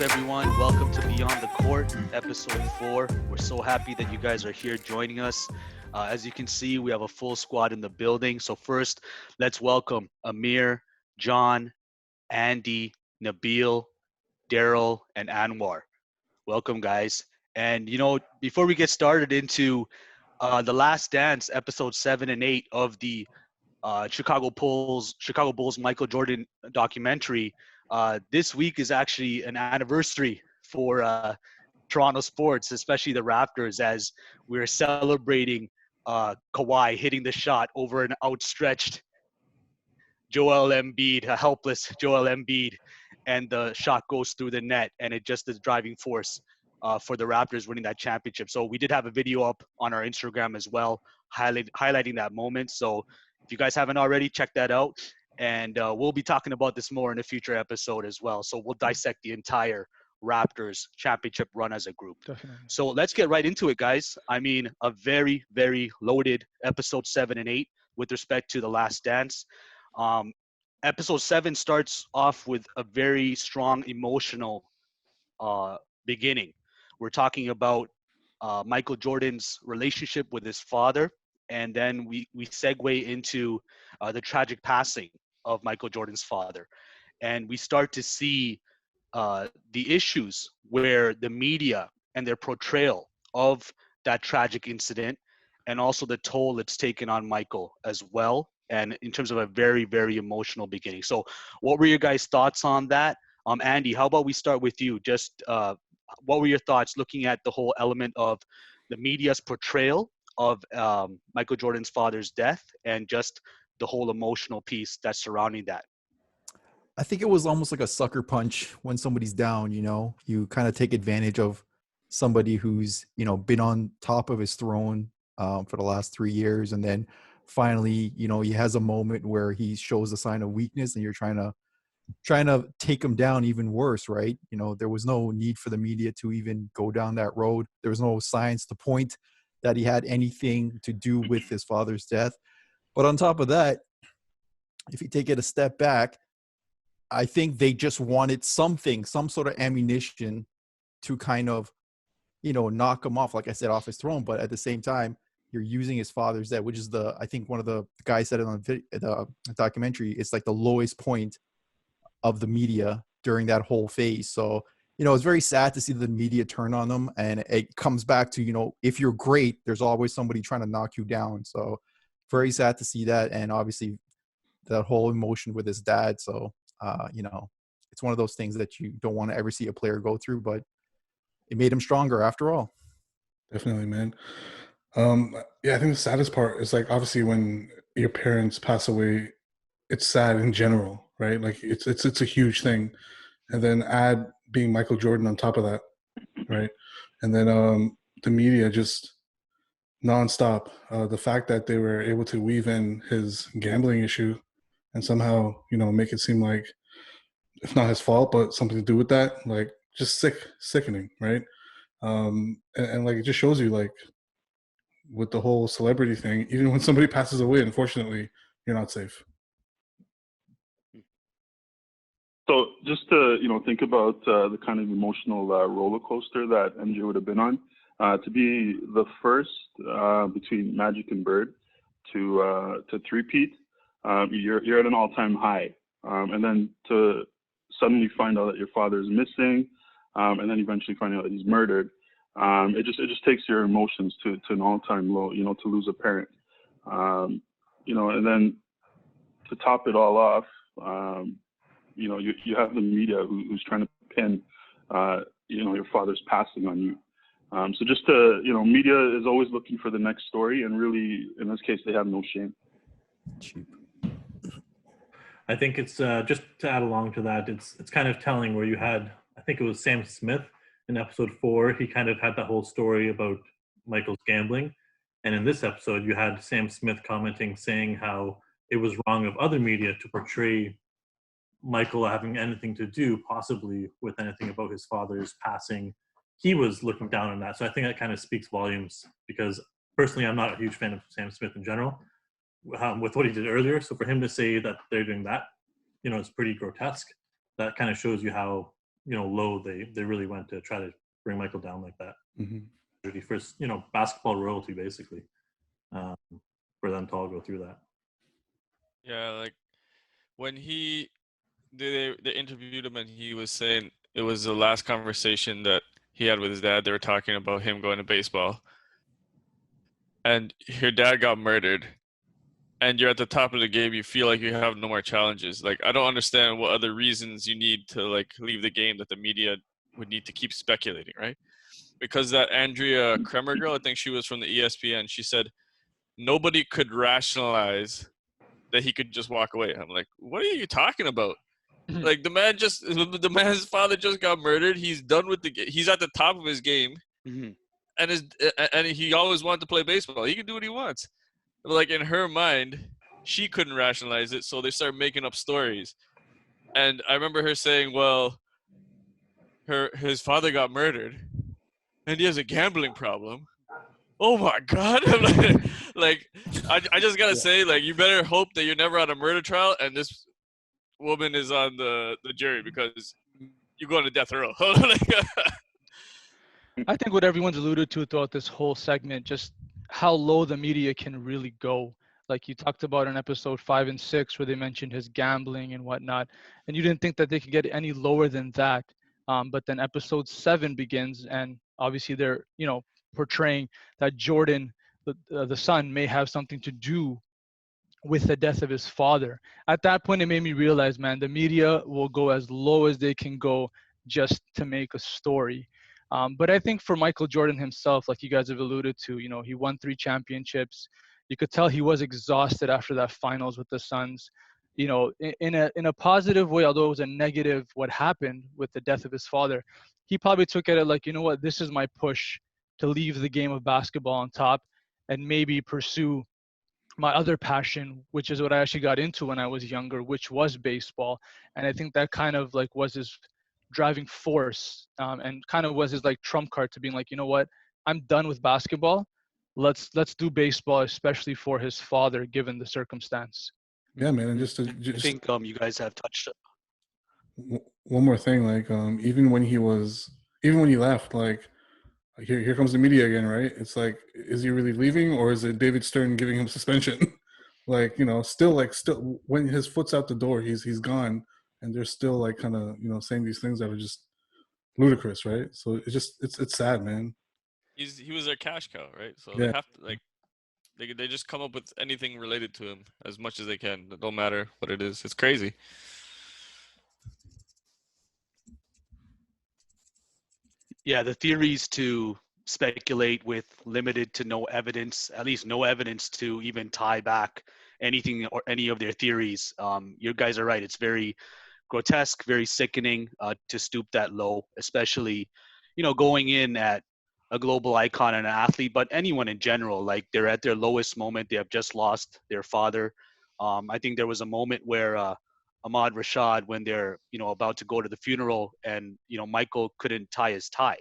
Everyone? Welcome to Beyond the Court, episode 4. We're so happy that you guys are here joining us. As you can see, we have a full squad in the building. So first, let's welcome Amir, John, Andy, Nabil, Daryl, and Anwar. Welcome, guys. And, before we get started into The Last Dance, episode 7 and 8 of the Chicago Bulls Michael Jordan documentary. This week is actually an anniversary for Toronto sports, especially the Raptors, as we're celebrating Kawhi hitting the shot over an outstretched Joel Embiid, a helpless Joel Embiid, and the shot goes through the net, and it just is driving force for the Raptors winning that championship. So we did have a video up on our Instagram as well, highlighting that moment. So if you guys haven't already, check that out. And we'll be talking about this more in a future episode as well. So we'll dissect the entire Raptors championship run as a group. Definitely. So let's get right into it, guys. I mean, a very, very loaded episode 7 and 8 with respect to The Last Dance. Episode 7 starts off with a very strong emotional beginning. We're talking about Michael Jordan's relationship with his father, and then we segue into the tragic passing of Michael Jordan's father. And we start to see the issues where the media and their portrayal of that tragic incident, and also the toll it's taken on Michael as well, and in terms of a very, very emotional beginning. So what were your guys' thoughts on that? Andy, how about we start with you? Just what were your thoughts looking at the whole element of the media's portrayal of Michael Jordan's father's death, and just the whole emotional piece that's surrounding that? I think it was almost like a sucker punch when somebody's down, you kind of take advantage of somebody who's, been on top of his throne for the last 3 years. And then finally, he has a moment where he shows a sign of weakness and you're trying to take him down even worse, right? There was no need for the media to even go down that road. There was no science to point that he had anything to do with his father's death. But on top of that, if you take it a step back, I think they just wanted some sort of ammunition to kind of, knock him off, like I said, off his throne. But at the same time, you're using his father's death, which is I think one of the guys said it on the documentary, it's like the lowest point of the media during that whole phase. So, it's very sad to see the media turn on them. And it comes back to, if you're great, there's always somebody trying to knock you down. So very sad to see that. And obviously that whole emotion with his dad. So, it's one of those things that you don't want to ever see a player go through, but it made him stronger after all. Definitely, man. Yeah, I think the saddest part is like, obviously when your parents pass away, it's sad in general, right? Like it's a huge thing. And then add being Michael Jordan on top of that, right? And then the media just nonstop. The fact that they were able to weave in his gambling issue and somehow, make it seem like it's not his fault, but something to do with that, like just sickening, right? And like, it just shows you, like, with the whole celebrity thing, even when somebody passes away, unfortunately, you're not safe. So just to, think about the kind of emotional roller coaster that MJ would have been on, to be the first between Magic and Bird to three-peat, you're at an all-time high. And then to suddenly find out that your father is missing, and then eventually finding out that he's murdered, it just takes your emotions to an all-time low, to lose a parent. And then to top it all off, you have the media who's trying to pin, your father's passing on you. So just to, media is always looking for the next story, and really, in this case, they have no shame. I think it's just to add along to that, it's kind of telling where you had, I think it was Sam Smith in episode 4, he kind of had that whole story about Michael's gambling. And in this episode, you had Sam Smith commenting, saying how it was wrong of other media to portray Michael having anything to do possibly with anything about his father's passing. He was looking down on that. So I think that kind of speaks volumes, because personally, I'm not a huge fan of Sam Smith in general with what he did earlier. So for him to say that they're doing that, it's pretty grotesque. That kind of shows you how, low they really went to try to bring Michael down like that. Mm-hmm. First, basketball royalty, basically, for them to all go through that. Yeah, like when they interviewed him and he was saying it was the last conversation that he had with his dad. They were talking about him going to baseball, and your dad got murdered, and you're at the top of the game. You feel like you have no more challenges. Like, I don't understand what other reasons you need to like leave the game that the media would need to keep speculating, right? Because that Andrea Kremer girl, I think she was from the ESPN, she said nobody could rationalize that he could just walk away. I'm like, what are you talking about? Like, the man's father just got murdered. He's done with he's at the top of his game, and he always wanted to play baseball. He can do what he wants. But like, in her mind, she couldn't rationalize it, so they started making up stories. And I remember her saying, well, his father got murdered, and he has a gambling problem. Oh my God. like, I just gotta say, like, you better hope that you're never on a murder trial and this woman is on the jury, because you're going to death row. I think what everyone's alluded to throughout this whole segment, just how low the media can really go. Like you talked about in episode 5 and 6, where they mentioned his gambling and whatnot, and you didn't think that they could get any lower than that. But then episode 7 begins, and obviously they're, portraying that Jordan, the son, may have something to do with the death of his father. At that point, it made me realize, man, the media will go as low as they can go just to make a story. But I think for Michael Jordan himself, like you guys have alluded to, he won 3 championships. You could tell he was exhausted after that finals with the Suns. In a positive way, although it was a negative what happened with the death of his father, he probably took at it like, you know what, this is my push to leave the game of basketball on top and maybe pursue my other passion, which is what I actually got into when I was younger, which was baseball. And I think that kind of like was his driving force, and kind of was his like trump card to being like, you know what, I'm done with basketball. Let's do baseball, especially for his father, given the circumstance. Yeah, man. And I think you guys have touched one more thing, like even when he left, like here comes the media again, right? It's like, is he really leaving, or is it David Stern giving him suspension? Like, still when his foot's out the door, he's gone, and they're still like kind of saying these things that are just ludicrous, right? So it's sad, man. He was their cash cow, right? So Yeah. they have to, like, they just come up with anything related to him as much as they can. It don't matter what it is. It's crazy. Yeah, the theories to speculate with limited to no evidence, at least no evidence to even tie back anything or any of their theories. You guys are right. It's very grotesque, very sickening to stoop that low, especially, going in at a global icon and an athlete, but anyone in general. Like, they're at their lowest moment. They have just lost their father. I think there was a moment where Ahmad Rashad, when they're about to go to the funeral, and Michael couldn't tie his tie.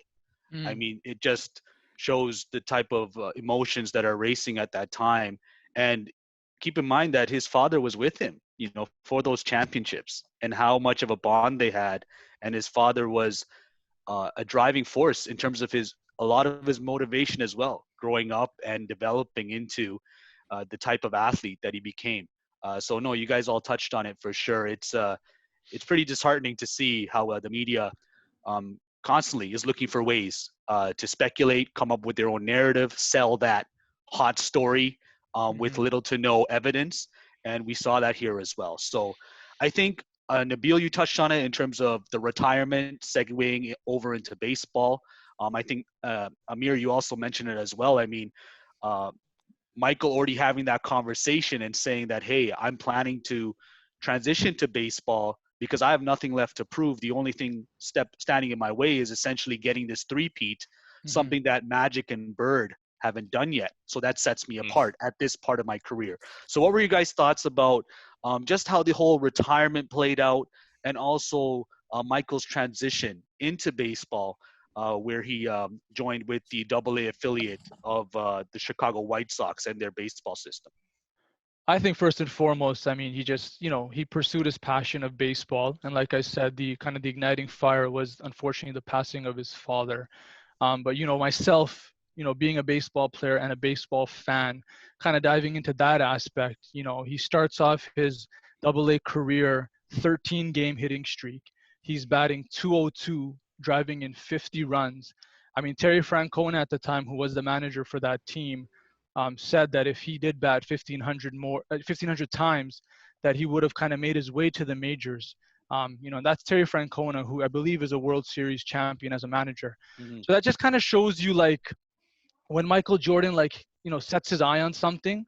I mean, it just shows the type of emotions that are racing at that time. And keep in mind that his father was with him, for those championships, and how much of a bond they had. And his father was a driving force in terms of a lot of his motivation as well, growing up and developing into the type of athlete that he became. So no, you guys all touched on it for sure. It's pretty disheartening to see how the media constantly is looking for ways to speculate, come up with their own narrative, sell that hot story with little to no evidence. And we saw that here as well. So I think, Nabil, you touched on it in terms of the retirement, segueing over into baseball. I think, Amir, you also mentioned it as well. I mean, Michael already having that conversation and saying that, hey, I'm planning to transition to baseball because I have nothing left to prove. The only thing standing in my way is essentially getting this three-peat, something that Magic and Bird haven't done yet. So that sets me apart at this part of my career. So what were you guys' thoughts about just how the whole retirement played out, and also Michael's transition into baseball, where he joined with the AA affiliate of the Chicago White Sox and their baseball system? I think first and foremost, I mean, he just, he pursued his passion of baseball. And like I said, the kind of the igniting fire was unfortunately the passing of his father. But, myself, being a baseball player and a baseball fan, kind of diving into that aspect, he starts off his AA career 13-game hitting streak. He's batting 202, driving in 50 runs. I mean, Terry Francona at the time, who was the manager for that team, said that if he did bat 1,500 times, that he would have kind of made his way to the majors. And that's Terry Francona, who I believe is a World Series champion as a manager. So that just kind of shows you, like, when Michael Jordan, like, sets his eye on something,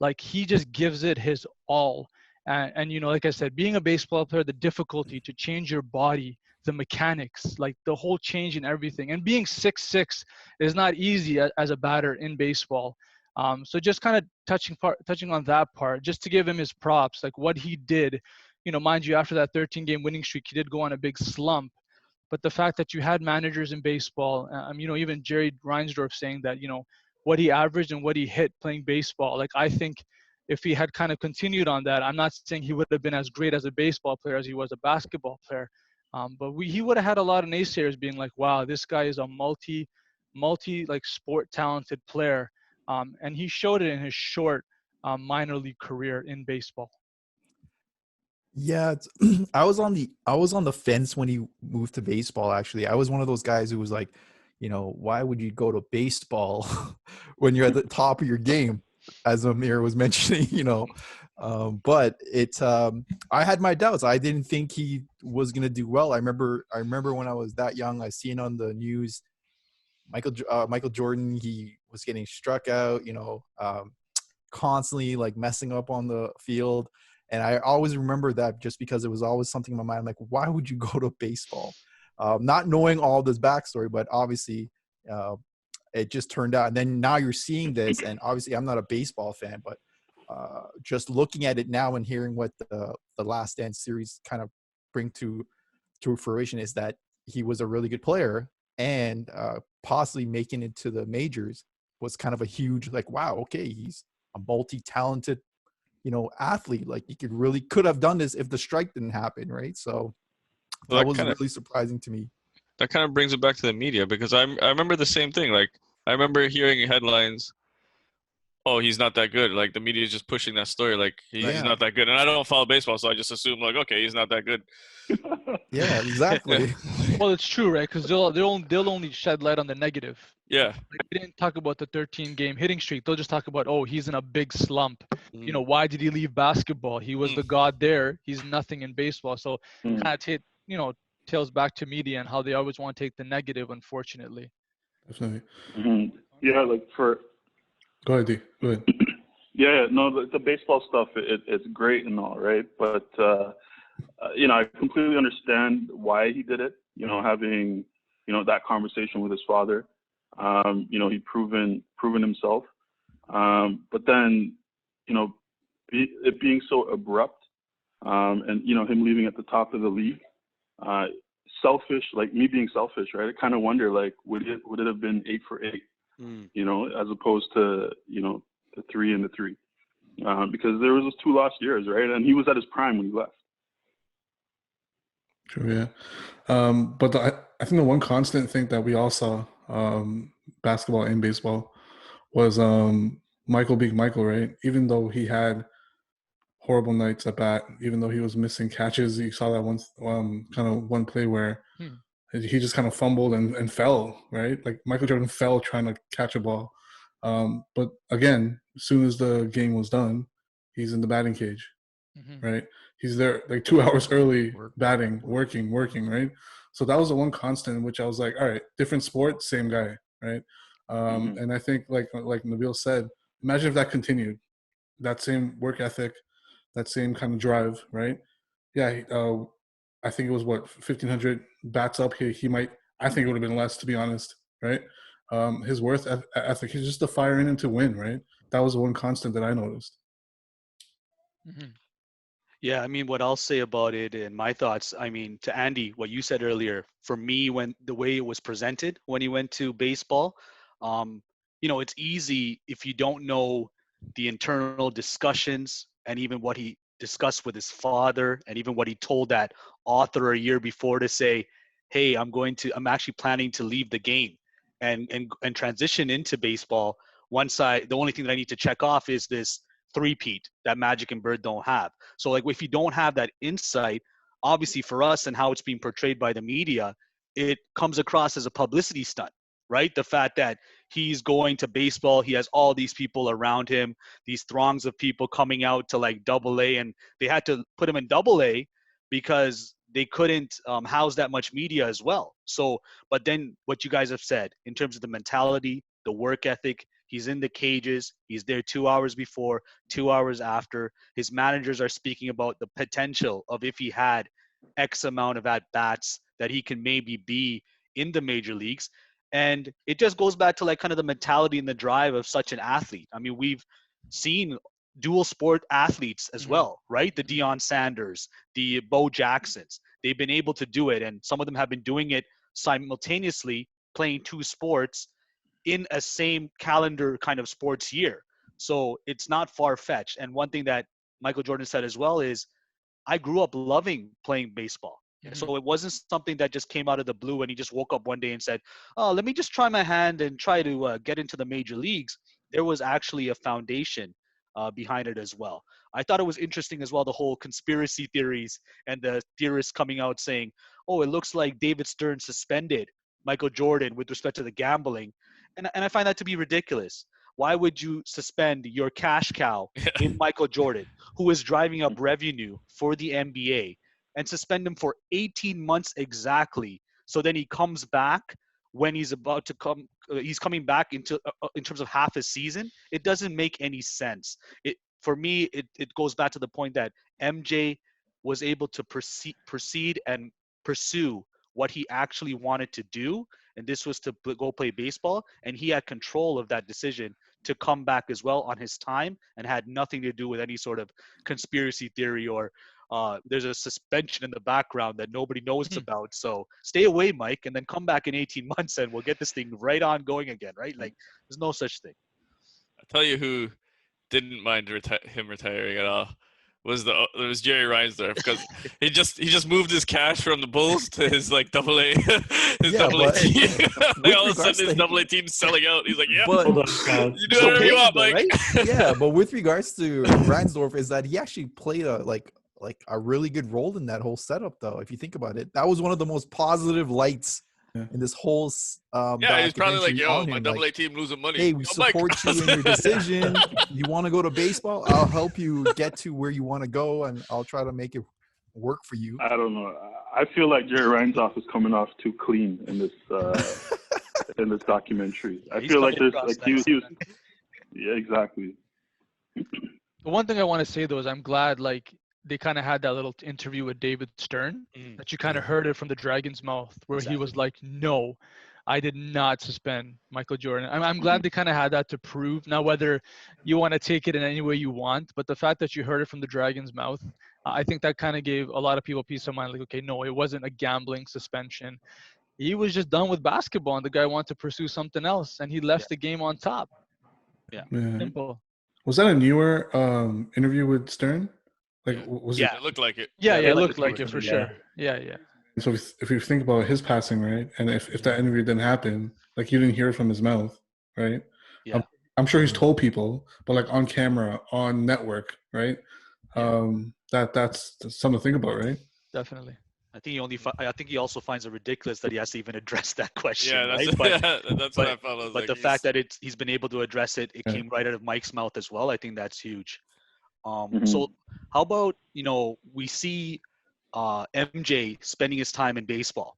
like, he just gives it his all. And like I said, being a baseball player, the difficulty to change your body, the mechanics, like the whole change in everything, and being 6'6" is not easy as a batter in baseball. So just kind of touching on that part, just to give him his props, like what he did, mind you, after that 13-game winning streak, he did go on a big slump. But the fact that you had managers in baseball, even Jerry Reinsdorf saying that, what he averaged and what he hit playing baseball, like, I think if he had kind of continued on that, I'm not saying he would have been as great as a baseball player as he was a basketball player. But he would have had a lot of naysayers being like, wow, this guy is a multi like sport talented player. And he showed it in his short minor league career in baseball. Yeah, I was on the fence when he moved to baseball. Actually, I was one of those guys who was like, why would you go to baseball when you're at the top of your game, as Amir was mentioning, but it's I had my doubts. I didn't think he was gonna do well. I remember when I was that young, I seen on the news Michael Jordan, he was getting struck out, constantly like messing up on the field. And I always remember that just because it was always something in my mind. I'm like, why would you go to baseball? Not knowing all this backstory, but obviously it just turned out. And then now you're seeing this, and obviously I'm not a baseball fan, but just looking at it now and hearing what the Last Dance series kind of bring to fruition is that he was a really good player, and possibly making it to the majors was kind of a huge, like, wow, okay, he's a multi-talented athlete. Like, he could have done this if the strike didn't happen, right? So that was really surprising to me. That kind of brings it back to the media, because I remember the same thing. Like, I remember hearing headlines, oh, he's not that good. Like, the media is just pushing that story, like he's not that good. And I don't follow baseball, so I just assume, like, okay, he's not that good. Yeah, exactly. Well, it's true, right? Because they'll only shed light on the negative. Yeah. Like, they didn't talk about the 13-game hitting streak. They'll just talk about, oh, he's in a big slump. Why did he leave basketball? He was the god there. He's nothing in baseball. So kind of tails back to media and how they always want to take the negative, unfortunately. Definitely. Yeah, like Go ahead, D. Go ahead. Yeah, no, the baseball stuff, it's great and all, right? But, I completely understand why he did it, having, that conversation with his father. He proven himself. But then, it being so abrupt, and, him leaving at the top of the league, selfish, like me being selfish, right? I kind of wonder, like, would it have been 8 for 8? As opposed to, the 3 and the 3, because there was those 2 lost years, right? And he was at his prime when he left. True, yeah. But I think the one constant thing that we all saw, basketball and baseball, was Michael being Michael, right? Even though he had horrible nights at bat, even though he was missing catches, you saw that one play where he just kind of fumbled and fell, right? Like, Michael Jordan fell trying to catch a ball. But again, as soon as the game was done, he's in the batting cage, right? He's there like 2 hours early, batting, working, right? So that was the one constant in which I was like, all right, different sport, same guy, right? And I think like Nabil said, imagine if that continued, that same work ethic, that same kind of drive, right? Yeah, I think it was what 1,500 bats up. He might. I think it would have been less, to be honest. Right. His worth ethic. He's just a fire in him to win. Right. That was the one constant that I noticed. Mhm. Yeah, I mean, what I'll say about it and my thoughts, I mean, to Andy, what you said earlier, for me, when the way it was presented when he went to baseball, um, it's easy if you don't know the internal discussions and even what he discussed with his father and even what he told that author a year before to say, hey, I'm actually planning to leave the game and transition into baseball. The only thing that I need to check off is this three-peat that Magic and Bird don't have. So like if you don't have that insight, obviously for us and how it's being portrayed by the media, it comes across as a publicity stunt, right? The fact that he's going to baseball, he has all these people around him, these throngs of people coming out to like double A, and they had to put him in double A because they couldn't house that much media as well. So, but then what you guys have said in terms of the mentality, the work ethic, he's in the cages, he's there 2 hours before, 2 hours after. His managers are speaking about the potential of if he had X amount of at bats that he can maybe be in the major leagues. And it just goes back to like kind of the mentality and the drive of such an athlete. I mean, we've seen dual sport athletes as well, right? The Deion Sanders, the Bo Jacksons, they've been able to do it. And some of them have been doing it simultaneously, playing two sports in a same calendar kind of sports year. So it's not far-fetched. And one thing that Michael Jordan said as well is, I grew up loving playing baseball. So it wasn't something that just came out of the blue and he just woke up one day and said, oh, let me just try my hand and try to get into the major leagues. There was actually a foundation behind it as well. I thought it was interesting as well, the whole conspiracy theories and the theorists coming out saying, oh, it looks like David Stern suspended Michael Jordan with respect to the gambling. And I find that to be ridiculous. Why would you suspend your cash cow in Michael Jordan, who is driving up revenue for the NBA, and suspend him for 18 months exactly? So then he comes back when he's about to come. He's coming back in terms of half a season. It doesn't make any sense. For me, it goes back to the point that MJ was able to proceed and pursue what he actually wanted to do, and this was to go play baseball, and he had control of that decision to come back as well on his time and had nothing to do with any sort of conspiracy theory or there's a suspension in the background that nobody knows about. So stay away, Mike, and then come back in 18 months and we'll get this thing right on going again, right? Like there's no such thing. I'll tell you who didn't mind him retiring at all. It was Jerry Reinsdorf, because he just moved his cash from the Bulls to his like double A double A team. All of a sudden his double A team's selling out. He's like, yeah, But Hold on, you do whatever you want, Mike. right? Yeah, but with regards to Reinsdorf, is that he actually played a really good role in that whole setup, though. If you think about it, that was one of the most positive lights in this whole. Yeah, he's probably like, documentary yo, on my him, double A like, team losing money. hey, we Yo, Mike. support you in your decision. You want to go to baseball? I'll help you get to where you want to go, and I'll try to make it work for you. I don't know. I feel like Jerry Reinsdorf is coming off too clean in this in this documentary. I feel like there's like he was yeah, exactly. The one thing I want to say though is I'm glad like they kind of had that little interview with David Stern that you kind of heard it from the dragon's mouth where he was like, no, I did not suspend Michael Jordan. I'm glad they kind of had that to prove. Now, whether you want to take it in any way you want, but the fact that you heard it from the dragon's mouth, I think that kind of gave a lot of people peace of mind. Like, okay, no, it wasn't a gambling suspension. He was just done with basketball and the guy wanted to pursue something else and he left the game on top. Yeah. Simple. Was that a newer interview with Stern? Like, was It looked like it. Yeah, it it looked looked like it for yeah. sure. Yeah. it? So if you think about his passing, right, and if that interview didn't happen, like you didn't hear it from his mouth, right? Yeah. I'm sure he's told people, but like on camera, on network, right? That's something to think about, right? Definitely. I think he also finds it ridiculous that he has to even address that question. Yeah, that's, right? that's what I felt. I was But like, the fact that he's been able to address it, it came right out of Mike's mouth as well. I think that's huge. So how about, we see MJ spending his time in baseball,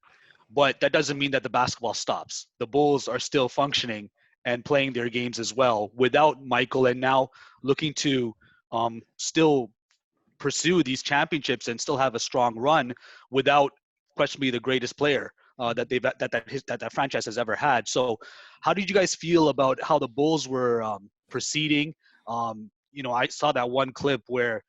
but that doesn't mean that the basketball stops. The Bulls are still functioning and playing their games as well without Michael, and now looking to still pursue these championships and still have a strong run without questionably the greatest player that franchise has ever had. So, how did you guys feel about how the Bulls were proceeding? I saw that one clip where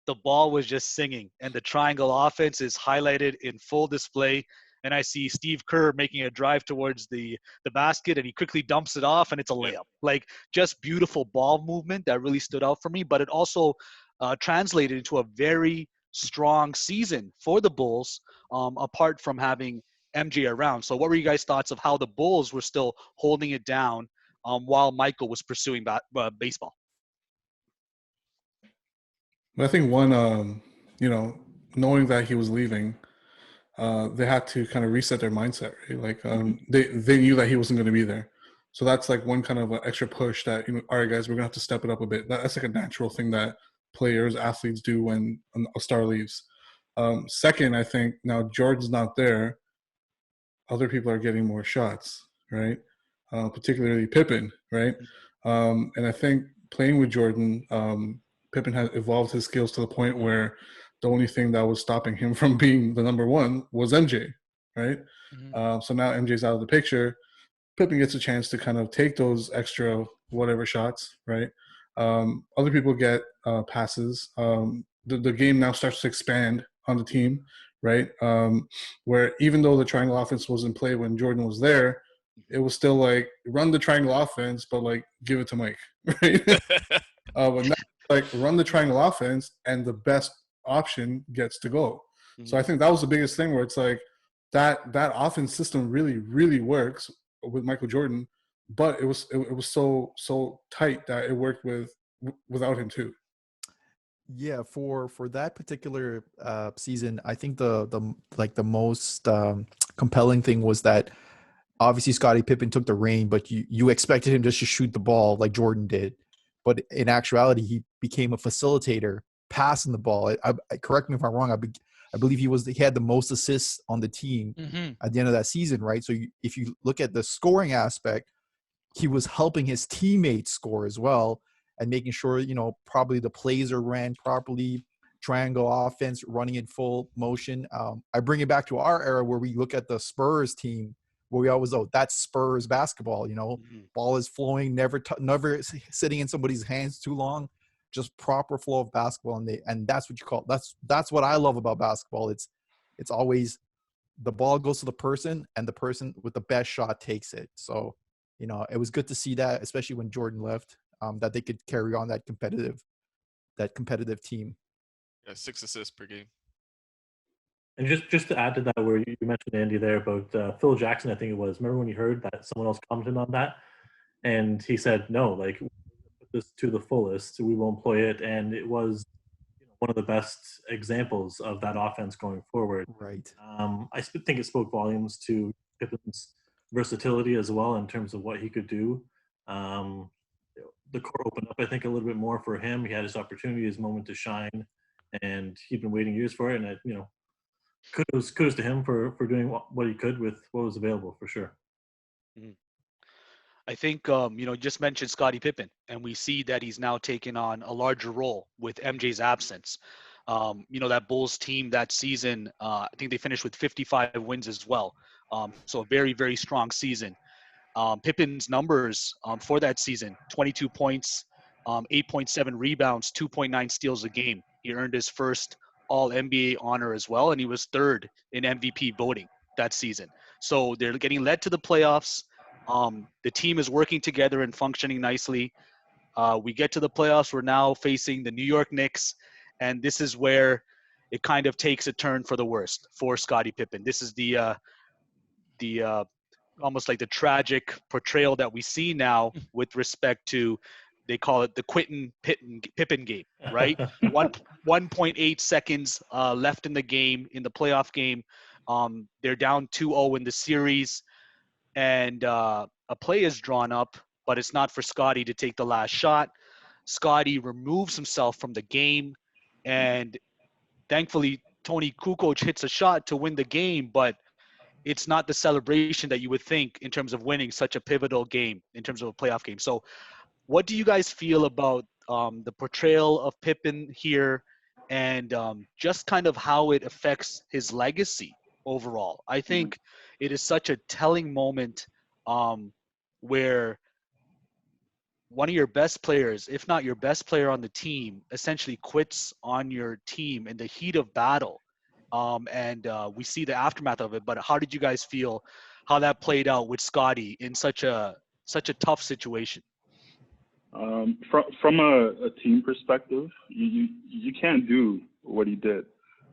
the ball was just singing and the triangle offense is highlighted in full display. And I see Steve Kerr making a drive towards the basket, and he quickly dumps it off, and it's a layup. Like, just beautiful ball movement that really stood out for me. But it also translated into a very strong season for the Bulls, apart from having MJ around. So what were you guys' thoughts of how the Bulls were still holding it down while Michael was pursuing baseball? I think one, knowing that he was leaving, they had to kind of reset their mindset, right? Like they knew that he wasn't going to be there, so that's like one kind of extra push that, all right, guys, we're gonna have to step it up a bit. That's like a natural thing that players, athletes do when a star leaves. Second, I think now Jordan's not there, other people are getting more shots, right? Particularly Pippen, right? And I think playing with Jordan, Pippen has evolved his skills to the point where the only thing that was stopping him from being the number one was MJ, right? So now MJ's out of the picture. Pippen gets a chance to kind of take those extra whatever shots, right? Other people get passes. The game now starts to expand on the team, right? Where even though the triangle offense was in play when Jordan was there, it was still like run the triangle offense, but like give it to Mike, right? But now, like run the triangle offense, and the best option gets to go. So I think that was the biggest thing, where it's like that offense system really, really works with Michael Jordan, but it was so tight that it worked without him too. Yeah, for that particular season, I think the most compelling thing was that obviously Scottie Pippen took the reign, but you expected him just to shoot the ball like Jordan did. But in actuality, he became a facilitator, passing the ball. Correct me if I'm wrong. I believe he had the most assists on the team at the end of that season, right? So if you look at the scoring aspect, he was helping his teammates score as well, and making sure, probably the plays are ran properly, triangle offense running in full motion. I bring it back to our era where we look at the Spurs team, where we always, that's Spurs basketball, ball is flowing, never sitting in somebody's hands too long, just proper flow of basketball. And that's what you call, that's what I love about basketball. It's always the ball goes to the person, and the person with the best shot takes it. So, it was good to see that, especially when Jordan left, that they could carry on that competitive team. Yeah, 6 assists per game. And just to add to that, where you mentioned, Andy, there about Phil Jackson, I think it was. Remember when you heard that someone else commented on that, and he said, "No, like put this to the fullest. We will employ it," and it was one of the best examples of that offense going forward. Right. I think it spoke volumes to Pippen's versatility as well in terms of what he could do. The court opened up, I think, a little bit more for him. He had his opportunity, his moment to shine, and he'd been waiting years for it. And kudos to him for doing what he could with what was available, for sure. I think, you just mentioned Scottie Pippen, and we see that he's now taken on a larger role with MJ's absence. That Bulls team that season, I think they finished with 55 wins as well. So a very, very strong season. Pippen's numbers for that season: 22 points, 8.7 rebounds, 2.9 steals a game. He earned his first All-NBA honor as well, and he was third in MVP voting that season. So they're getting led to the playoffs. The team is working together and functioning nicely. We get to the playoffs. We're now facing the New York Knicks, and this is where it kind of takes a turn for the worst for Scottie Pippen. This is the almost like the tragic portrayal that we see now with respect to, they call it the Quentin Pippen game, right? 1.8 seconds left in the game, in the playoff game. They're down 2-0 in the series, and a play is drawn up, but it's not for Scottie to take the last shot. Scottie removes himself from the game, and thankfully Tony Kukoc hits a shot to win the game, but it's not the celebration that you would think in terms of winning such a pivotal game, in terms of a playoff game. So what do you guys feel about the portrayal of Pippen here, and just kind of how it affects his legacy overall. I think it is such a telling moment where one of your best players, if not your best player on the team, essentially quits on your team in the heat of battle. And we see the aftermath of it. But how did you guys feel how that played out with Scottie in such a tough situation? From a team perspective, you can't do what he did.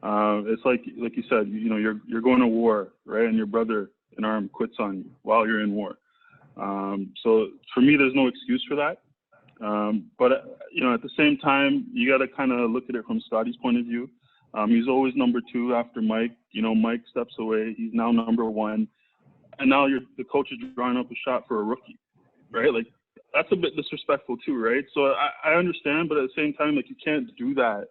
It's like you said, you're going to war, right? And your brother in arm quits on you while you're in war. So for me, there's no excuse for that. But at the same time, you got to kind of look at it from Scottie's point of view. He's always number 2 after Mike. Mike steps away. He's now number 1, and now the coach is drawing up a shot for a rookie, right? Like, that's a bit disrespectful too, right? So I understand, but at the same time, like, you can't do that,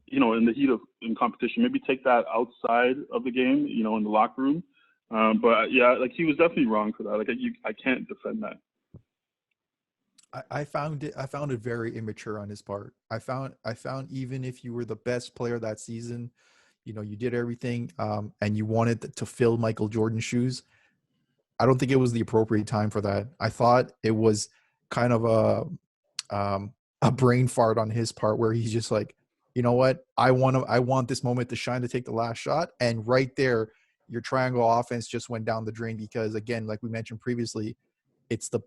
in the heat of competition. Maybe take that outside of the game, in the locker room. But yeah, like, he was definitely wrong for that. Like, I can't defend that. I found it very immature on his part. I found even if you were the best player that season, you did everything, and you wanted to fill Michael Jordan's shoes. I don't think it was the appropriate time for that. I thought it was kind of a brain fart on his part, where he's just like, you know what, I want this moment to shine, to take the last shot, and right there, your triangle offense just went down the drain, because again, like we mentioned previously, it's the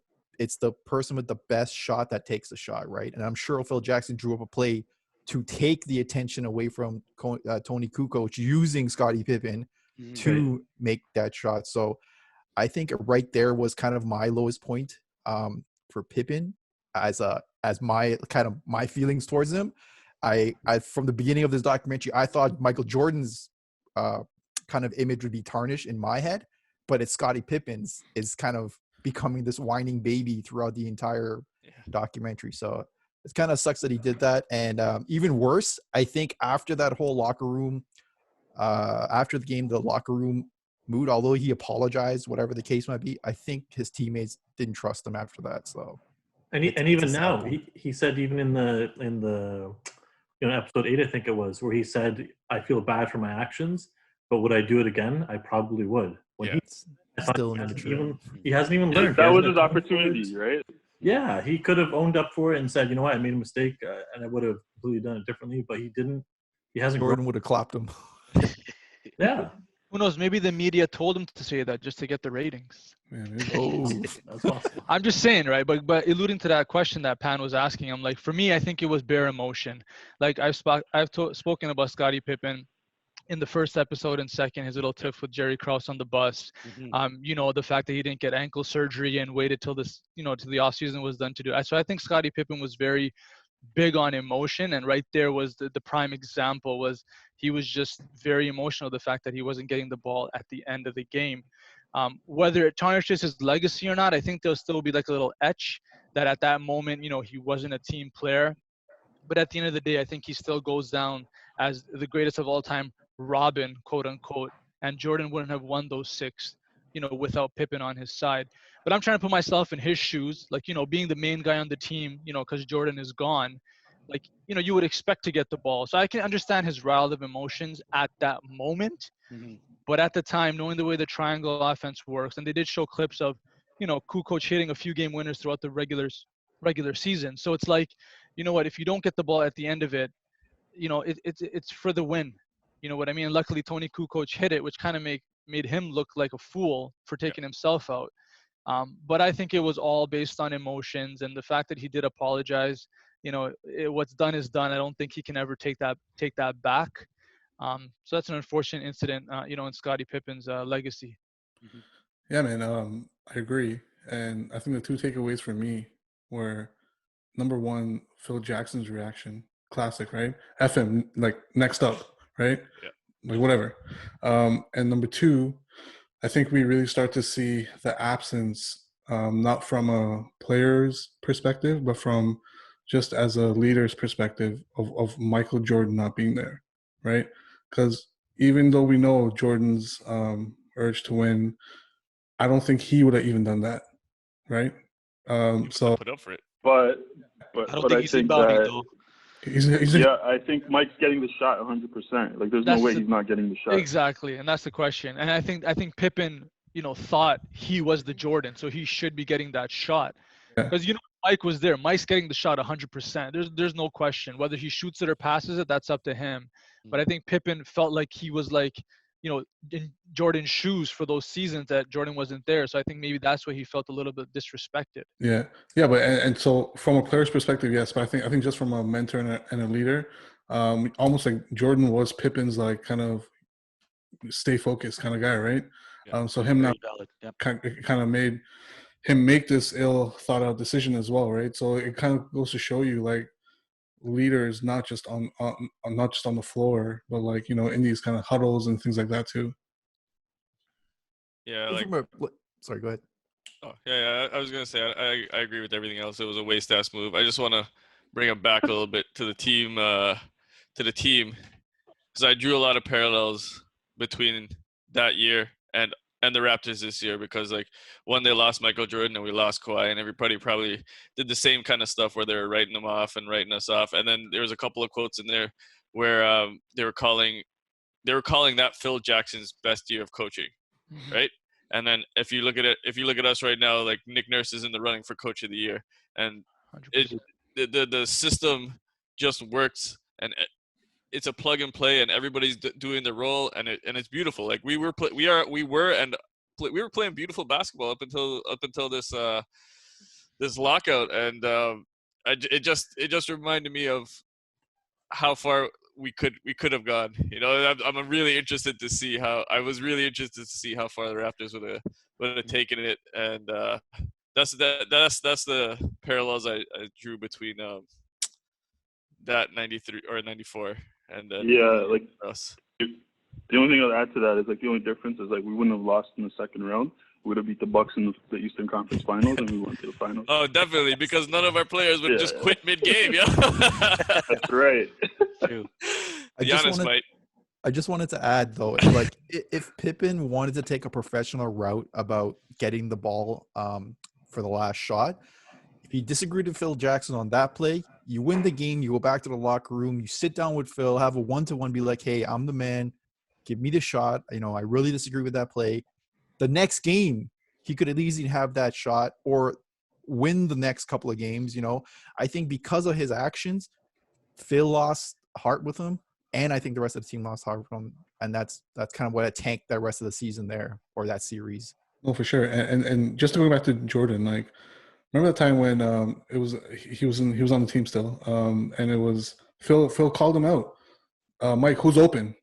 person with the best shot that takes the shot, right? And I'm sure Phil Jackson drew up a play to take the attention away from Tony Kukoc, using Scottie Pippen to make that shot. So I think right there was kind of my lowest point for Pippen as my kind of my feelings towards him. I from the beginning of this documentary, I thought Michael Jordan's kind of image would be tarnished in my head, but it's Scottie Pippen's is kind of becoming this whining baby throughout the entire documentary. So it kind of sucks that he did that. And even worse, I think after that whole locker room, after the game, the locker room mood, although he apologized, whatever the case might be, I think his teammates didn't trust him after that. So, and even now, he said, even in the episode 8, I think it was, where he said, "I feel bad for my actions, but would I do it again? I probably would." When it's still immature. He hasn't even learned. That was his opportunity, right? Yeah, he could have owned up for it and said, "You know what, I made a mistake, and I would have completely done it differently." But he didn't. He hasn't. Jordan would have clapped him. Yeah. Who knows? Maybe the media told him to say that just to get the ratings. That's possible. I'm just saying, right? But alluding to that question that Pan was asking, I'm like, for me, I think it was bare emotion. Like I've spoken about Scottie Pippen in the first episode and second, his little tiff with Jerry Krause on the bus. The fact that he didn't get ankle surgery and waited till this, till the off season was done to do it. So I think Scottie Pippen was very big on emotion, and right there was the prime example. Was he was just very emotional, the fact that he wasn't getting the ball at the end of the game. Whether it tarnishes his legacy or not, I think there'll still be like a little etch that at that moment, he wasn't a team player. But at the end of the day, I think he still goes down as the greatest of all time, Robin, quote unquote, and Jordan wouldn't have won those 6, without Pippen on his side. But I'm trying to put myself in his shoes, like, being the main guy on the team, because Jordan is gone, like, you would expect to get the ball. So I can understand his relative emotions at that moment. But at the time, knowing the way the triangle offense works, and they did show clips of, Kukoc hitting a few game winners throughout the regular season. So it's like, you know what, if you don't get the ball at the end of it, it's for the win. You know what I mean? Luckily, Tony Kukoc hit it, which kind of made him look like a fool for taking himself out. But I think it was all based on emotions, and the fact that he did apologize. What's done is done. I don't think he can ever take that back. So that's an unfortunate incident, in Scottie Pippen's legacy. Yeah, man. I agree, and I think the 2 takeaways for me were, number 1, Phil Jackson's reaction, classic, right? FM, like, next up, right? Like, whatever. And number 2, I think we really start to see the absence, not from a player's perspective, but from just as a leader's perspective of Michael Jordan not being there, right? Because even though we know Jordan's urge to win, I don't think he would have even done that, right? So put up for it. I don't think he's about it though. Yeah, I think Mike's getting the shot 100%. Like, there's no way he's not getting the shot. Exactly, and that's the question. And I think Pippen, thought he was the Jordan, so he should be getting that shot. Yeah. Because Mike was there. Mike's getting the shot 100%. There's no question whether he shoots it or passes it. That's up to him. But I think Pippen felt like he was like, in Jordan's shoes for those seasons that Jordan wasn't there. So I think maybe that's why he felt a little bit disrespected. Yeah, but and so from a player's perspective, yes, but I think just from a mentor and a leader, almost like Jordan was Pippen's like kind of stay focused kind of guy, right? Yeah, so him very now valid. Yep. kind of made him make this ill thought out decision as well, right? So it kind of goes to show you like leaders not just on the floor, but like in these kind of huddles and things like that too. Yeah, Sorry, go ahead. Oh, yeah. I was gonna say I agree with everything else. It was a waste ass move. I just want to bring it back a little bit to the team, because I drew a lot of parallels between that year and the Raptors this year, because like one, they lost Michael Jordan and we lost Kawhi, and everybody probably did the same kind of stuff where they were writing them off and writing us off. And then there was a couple of quotes in there where they were calling that Phil Jackson's best year of coaching, right? And then if you look at us right now, like Nick Nurse is in the running for Coach of the Year, and the system just works, and it's a plug and play, and everybody's doing their role, and it's beautiful. Like we were playing beautiful basketball up until this lockout, and it just reminded me of how far we could have gone. I'm really interested to see how far the Raptors would have taken it, and that's the parallels I drew between that 93 or 94 and like us. The only thing I'll add to that is like the only difference is like we wouldn't have lost in the second round. We would have beat the Bucks in the Eastern Conference Finals, and we went to the finals. Oh, definitely, because none of our players would just quit mid-game. Yeah, that's right. True. I just wanted to add though, like if Pippen wanted to take a professional route about getting the ball for the last shot, if he disagreed with Phil Jackson on that play, you win the game, you go back to the locker room, you sit down with Phil, have a one-to-one, be like, hey, I'm the man, give me the shot. I really disagree with that play. The next game, he could at least have that shot or win the next couple of games. I think because of his actions, Phil lost heart with him, and I think the rest of the team lost heart with him, and that's kind of what tanked that rest of the season there, or that series. Oh, for sure. And just to go back to Jordan, like remember the time when he was on the team still, and it was Phil called him out. Mike, who's open?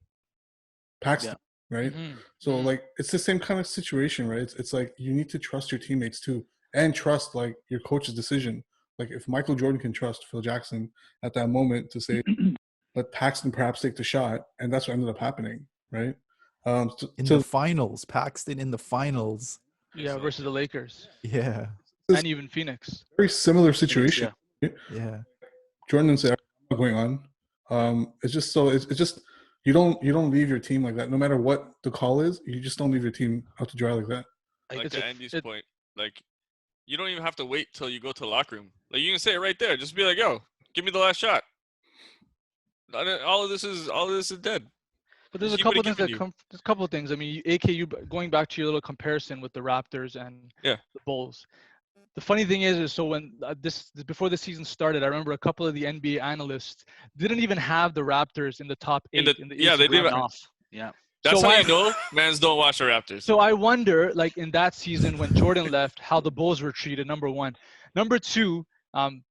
Paxton. Yeah. Right? Mm-hmm. So, like, it's the same kind of situation, right? It's like you need to trust your teammates, too, and trust, like, your coach's decision. Like, if Michael Jordan can trust Phil Jackson at that moment to say, let Paxton perhaps take the shot, and that's what ended up happening, right? In the finals. Paxton in the finals. Yeah, versus the Lakers. Yeah. And even Phoenix. Very similar situation. Yeah. Jordan said, "What's going on?" It's just you don't leave your team like that. No matter what the call is, you just don't leave your team out to dry like that. Like to Andy's point, like you don't even have to wait till you go to the locker room. Like you can say it right there. Just be like, "Yo, give me the last shot." All of this is dead. But there's a couple of things there's a couple of things. I mean, AKU, going back to your little comparison with the Raptors and the Bulls. The funny thing is so when before the season started, I remember a couple of the NBA analysts didn't even have the Raptors in the top 8 in the they did off. Yeah. That's how you know mans don't watch the Raptors. So I wonder, like in that season when Jordan left, how the Bulls were treated, number one. Number two,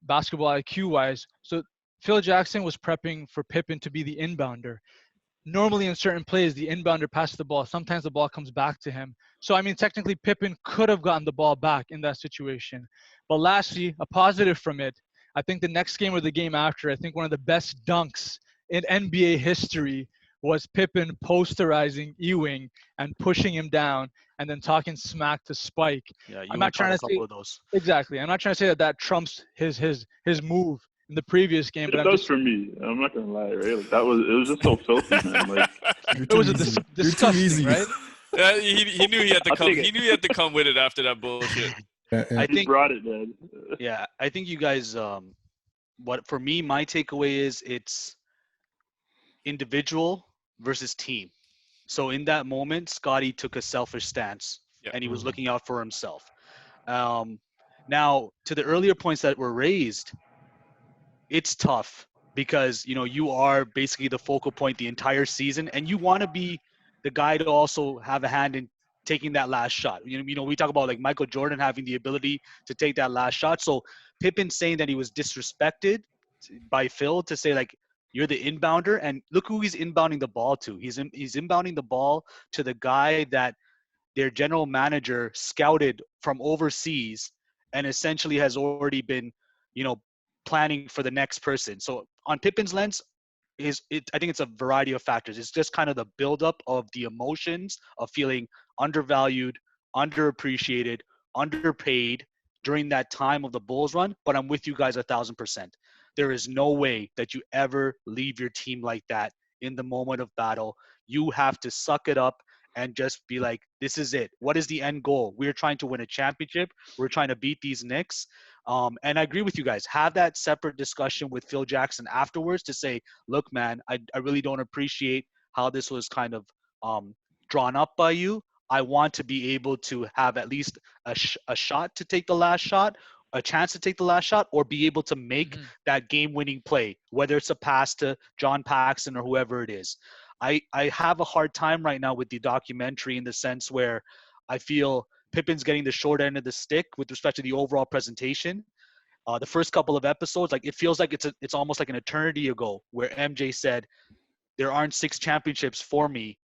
basketball IQ wise. So Phil Jackson was prepping for Pippen to be the inbounder. Normally in certain plays, the inbounder passes the ball. Sometimes the ball comes back to him. So, I mean, technically Pippen could have gotten the ball back in that situation. But lastly, a positive from it, I think the next game or the game after, I think one of the best dunks in NBA history was Pippen posterizing Ewing and pushing him down and then talking smack to Spike. Yeah, I'm not trying to say, of those. Exactly. I'm not trying to say that trumps his move in the previous game. It does for me. I'm not gonna lie, right? Like it was just so filthy, man. Like it was disgusting, right? Yeah, he knew he had to come. He knew he had to come with it after that bullshit. I think brought it, man. Yeah, I think you guys what for me, my takeaway is it's individual versus team. So in that moment, Scottie took a selfish stance Yeah. and he was looking out for himself. Um, Now, to the earlier points that were raised, it's tough because you are basically the focal point the entire season, and you want to be the guy to also have a hand in taking that last shot. We talk about like Michael Jordan having the ability to take that last shot. So Pippen saying that he was disrespected by Phil to say like you're the inbounder, and look who he's inbounding the ball to. He's inbounding the ball to the guy that their general manager scouted from overseas and essentially has already been, you know, planning for the next person. So on Pippen's lens, I think it's a variety of factors. It's just kind of the buildup of the emotions of feeling undervalued, underappreciated, underpaid during that time of the Bulls run. But I'm with you guys 1,000%. There is no way that you ever leave your team like that in the moment of battle. You have to suck it up and just be like, this is it. What is the end goal? We're trying to win a championship. We're trying to beat these Knicks. And I agree with you guys. Have that separate discussion with Phil Jackson afterwards to say, look, man, I really don't appreciate how this was kind of drawn up by you. I want to be able to have at least a shot to take the last shot, a chance to take the last shot, or be able to make that game-winning play, whether it's a pass to John Paxson or whoever it is. I have a hard time right now with the documentary in the sense where I feel Pippen's getting the short end of the stick with respect to the overall presentation. The first couple of episodes, like it feels like it's almost like an eternity ago where MJ said, there aren't 6 championships for me.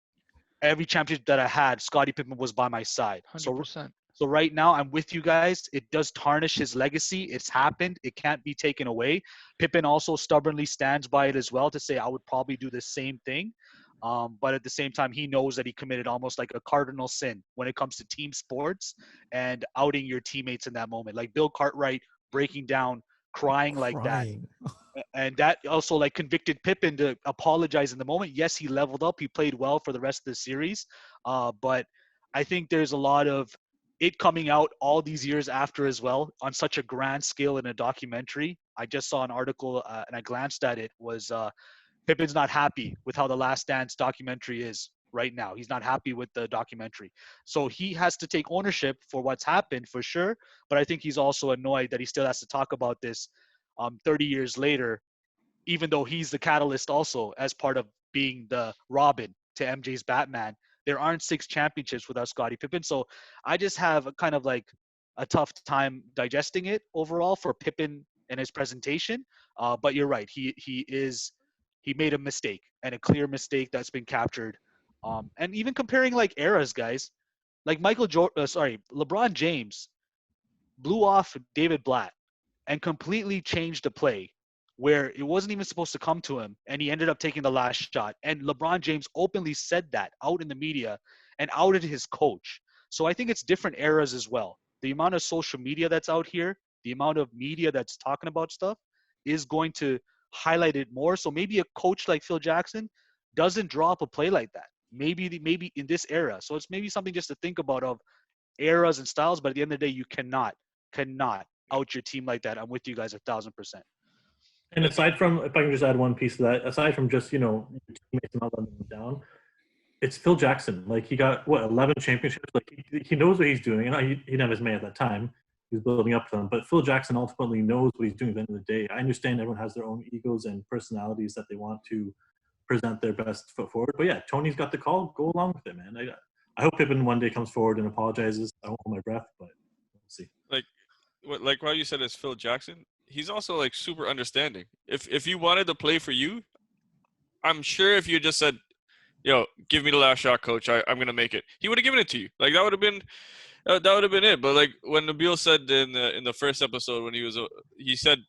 Every championship that I had, Scottie Pippen was by my side. 100%. So right now, I'm with you guys. It does tarnish his legacy. It's happened. It can't be taken away. Pippen also stubbornly stands by it as well to say, I would probably do the same thing. But at the same time, he knows that he committed almost like a cardinal sin when it comes to team sports and outing your teammates in that moment. Like Bill Cartwright breaking down, crying like that. And that also like convicted Pippen to apologize in the moment. Yes, he leveled up. He played well for the rest of the series. But I think there's a lot of it coming out all these years after as well on such a grand scale in a documentary. I just saw an article and I glanced at it was Pippen's not happy with how the Last Dance documentary is right now. He's not happy with the documentary. So he has to take ownership for what's happened for sure. But I think he's also annoyed that he still has to talk about this 30 years later, even though he's the catalyst also as part of being the Robin to MJ's Batman. There aren't 6 championships without Scottie Pippen. So I just have a kind of like a tough time digesting it overall for Pippen and his presentation. But you're right. He made a mistake and a clear mistake that's been captured. And even comparing like eras, guys, like LeBron James blew off David Blatt and completely changed the play where it wasn't even supposed to come to him, and he ended up taking the last shot. And LeBron James openly said that out in the media and outed his coach. So I think it's different eras as well. The amount of social media that's out here, the amount of media that's talking about stuff is going to highlight it more. So maybe a coach like Phil Jackson doesn't draw up a play like that. Maybe in this era. So it's maybe something just to think about of eras and styles, but at the end of the day, you cannot out your team like that. I'm with you guys 1,000%. And aside from, if I can just add one piece to that, aside from just, your teammates not letting them down, it's Phil Jackson. Like, he got, 11 championships? Like, he knows what he's doing. And he didn't have as many at that time. He was building up to them. But Phil Jackson ultimately knows what he's doing at the end of the day. I understand everyone has their own egos and personalities that they want to present their best foot forward. But, yeah, Tony's got the call. Go along with it, man. I hope Pippen one day comes forward and apologizes. I won't hold my breath, but we'll see. Like what you said is Phil Jackson. He's also like super understanding. If he wanted to play for you, I'm sure if you just said, "Yo, give me the last shot, coach. I'm gonna make it," he would have given it to you. Like that would have been it. But like when Nabil said in the first episode when he said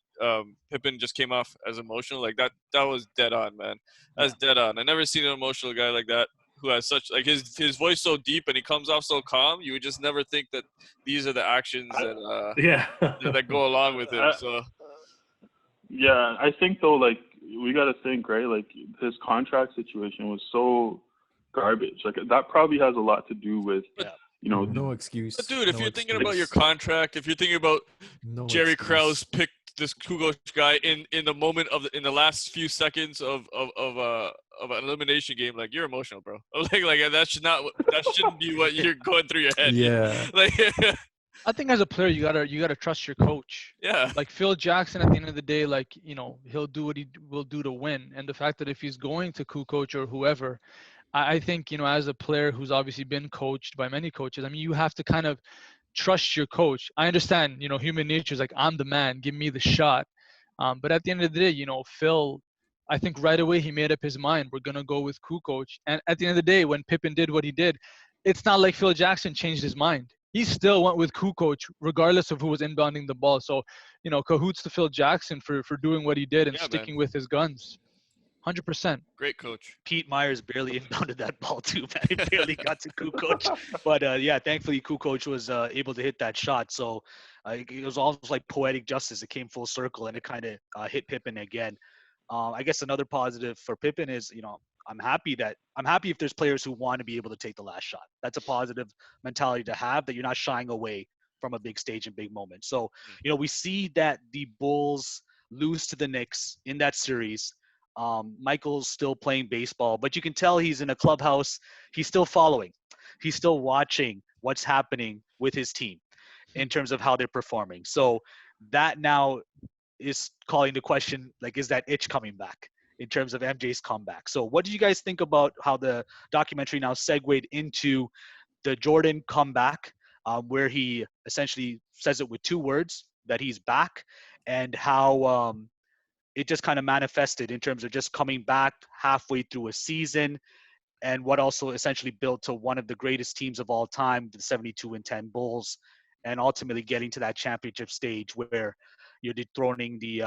Pippen just came off as emotional, like that was dead on, man. That's dead on. I never seen an emotional guy like that who has such like his voice so deep and he comes off so calm. You would just never think that these are the actions that go along with him. So yeah, I think though, like we got to think, right? Like his contract situation was so garbage. Like that probably has a lot to do with no excuse. But dude, if you're thinking about your contract, if you're thinking about Jerry Krause picked this Kukoc guy in the moment in the last few seconds of an elimination game, like, you're emotional, bro. Like that shouldn't be what you're going through your head. Yeah. Like, I think as a player, you gotta trust your coach. yeah. Like Phil Jackson, at the end of the day, like, he'll do what he will do to win. And the fact that if he's going to Kukoc or whoever, I think, as a player who's obviously been coached by many coaches, I mean, you have to kind of trust your coach. I understand, human nature is like, I'm the man, give me the shot. But at the end of the day, Phil, I think right away he made up his mind. We're gonna go with Kukoc. And at the end of the day, when Pippen did what he did, it's not like Phil Jackson changed his mind. He still went with Kukoc regardless of who was inbounding the ball. So, cahoots to Phil Jackson for doing what he did and Yeah, sticking man. with his guns. 100%. Great coach. Pete Myers barely inbounded that ball too, man. It barely got to Kukoc. But yeah, thankfully Kukoc was able to hit that shot. So it was almost like poetic justice. It came full circle and it kind of hit Pippen again. I guess another positive for Pippen is, I'm happy if there's players who want to be able to take the last shot. That's a positive mentality to have, that you're not shying away from a big stage and big moment. So, we see that the Bulls lose to the Knicks in that series. Michael's still playing baseball, but you can tell he's in a clubhouse. He's still following. He's still watching what's happening with his team in terms of how they're performing. So that now is calling the question, like, is that itch coming back in terms of MJ's comeback? So what do you guys think about how the documentary now segued into the Jordan comeback, where he essentially says it with two words, that he's back, and how it just kind of manifested in terms of just coming back halfway through a season, and what also essentially built to one of the greatest teams of all time, the 72-10 Bulls, and ultimately getting to that championship stage where you're dethroning the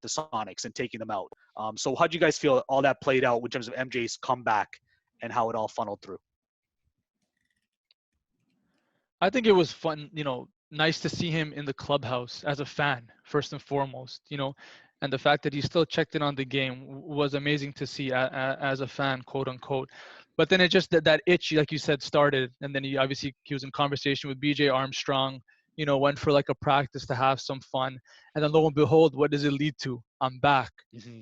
Sonics and taking them out. So how do you guys feel all that played out in terms of MJ's comeback and how it all funneled through? I think it was fun, nice to see him in the clubhouse as a fan, first and foremost, and the fact that he still checked in on the game was amazing to see as a fan, quote unquote. But then it just that itch, like you said, started, and then he was in conversation with BJ Armstrong, went for like a practice to have some fun, and then lo and behold, what does it lead to? I'm back,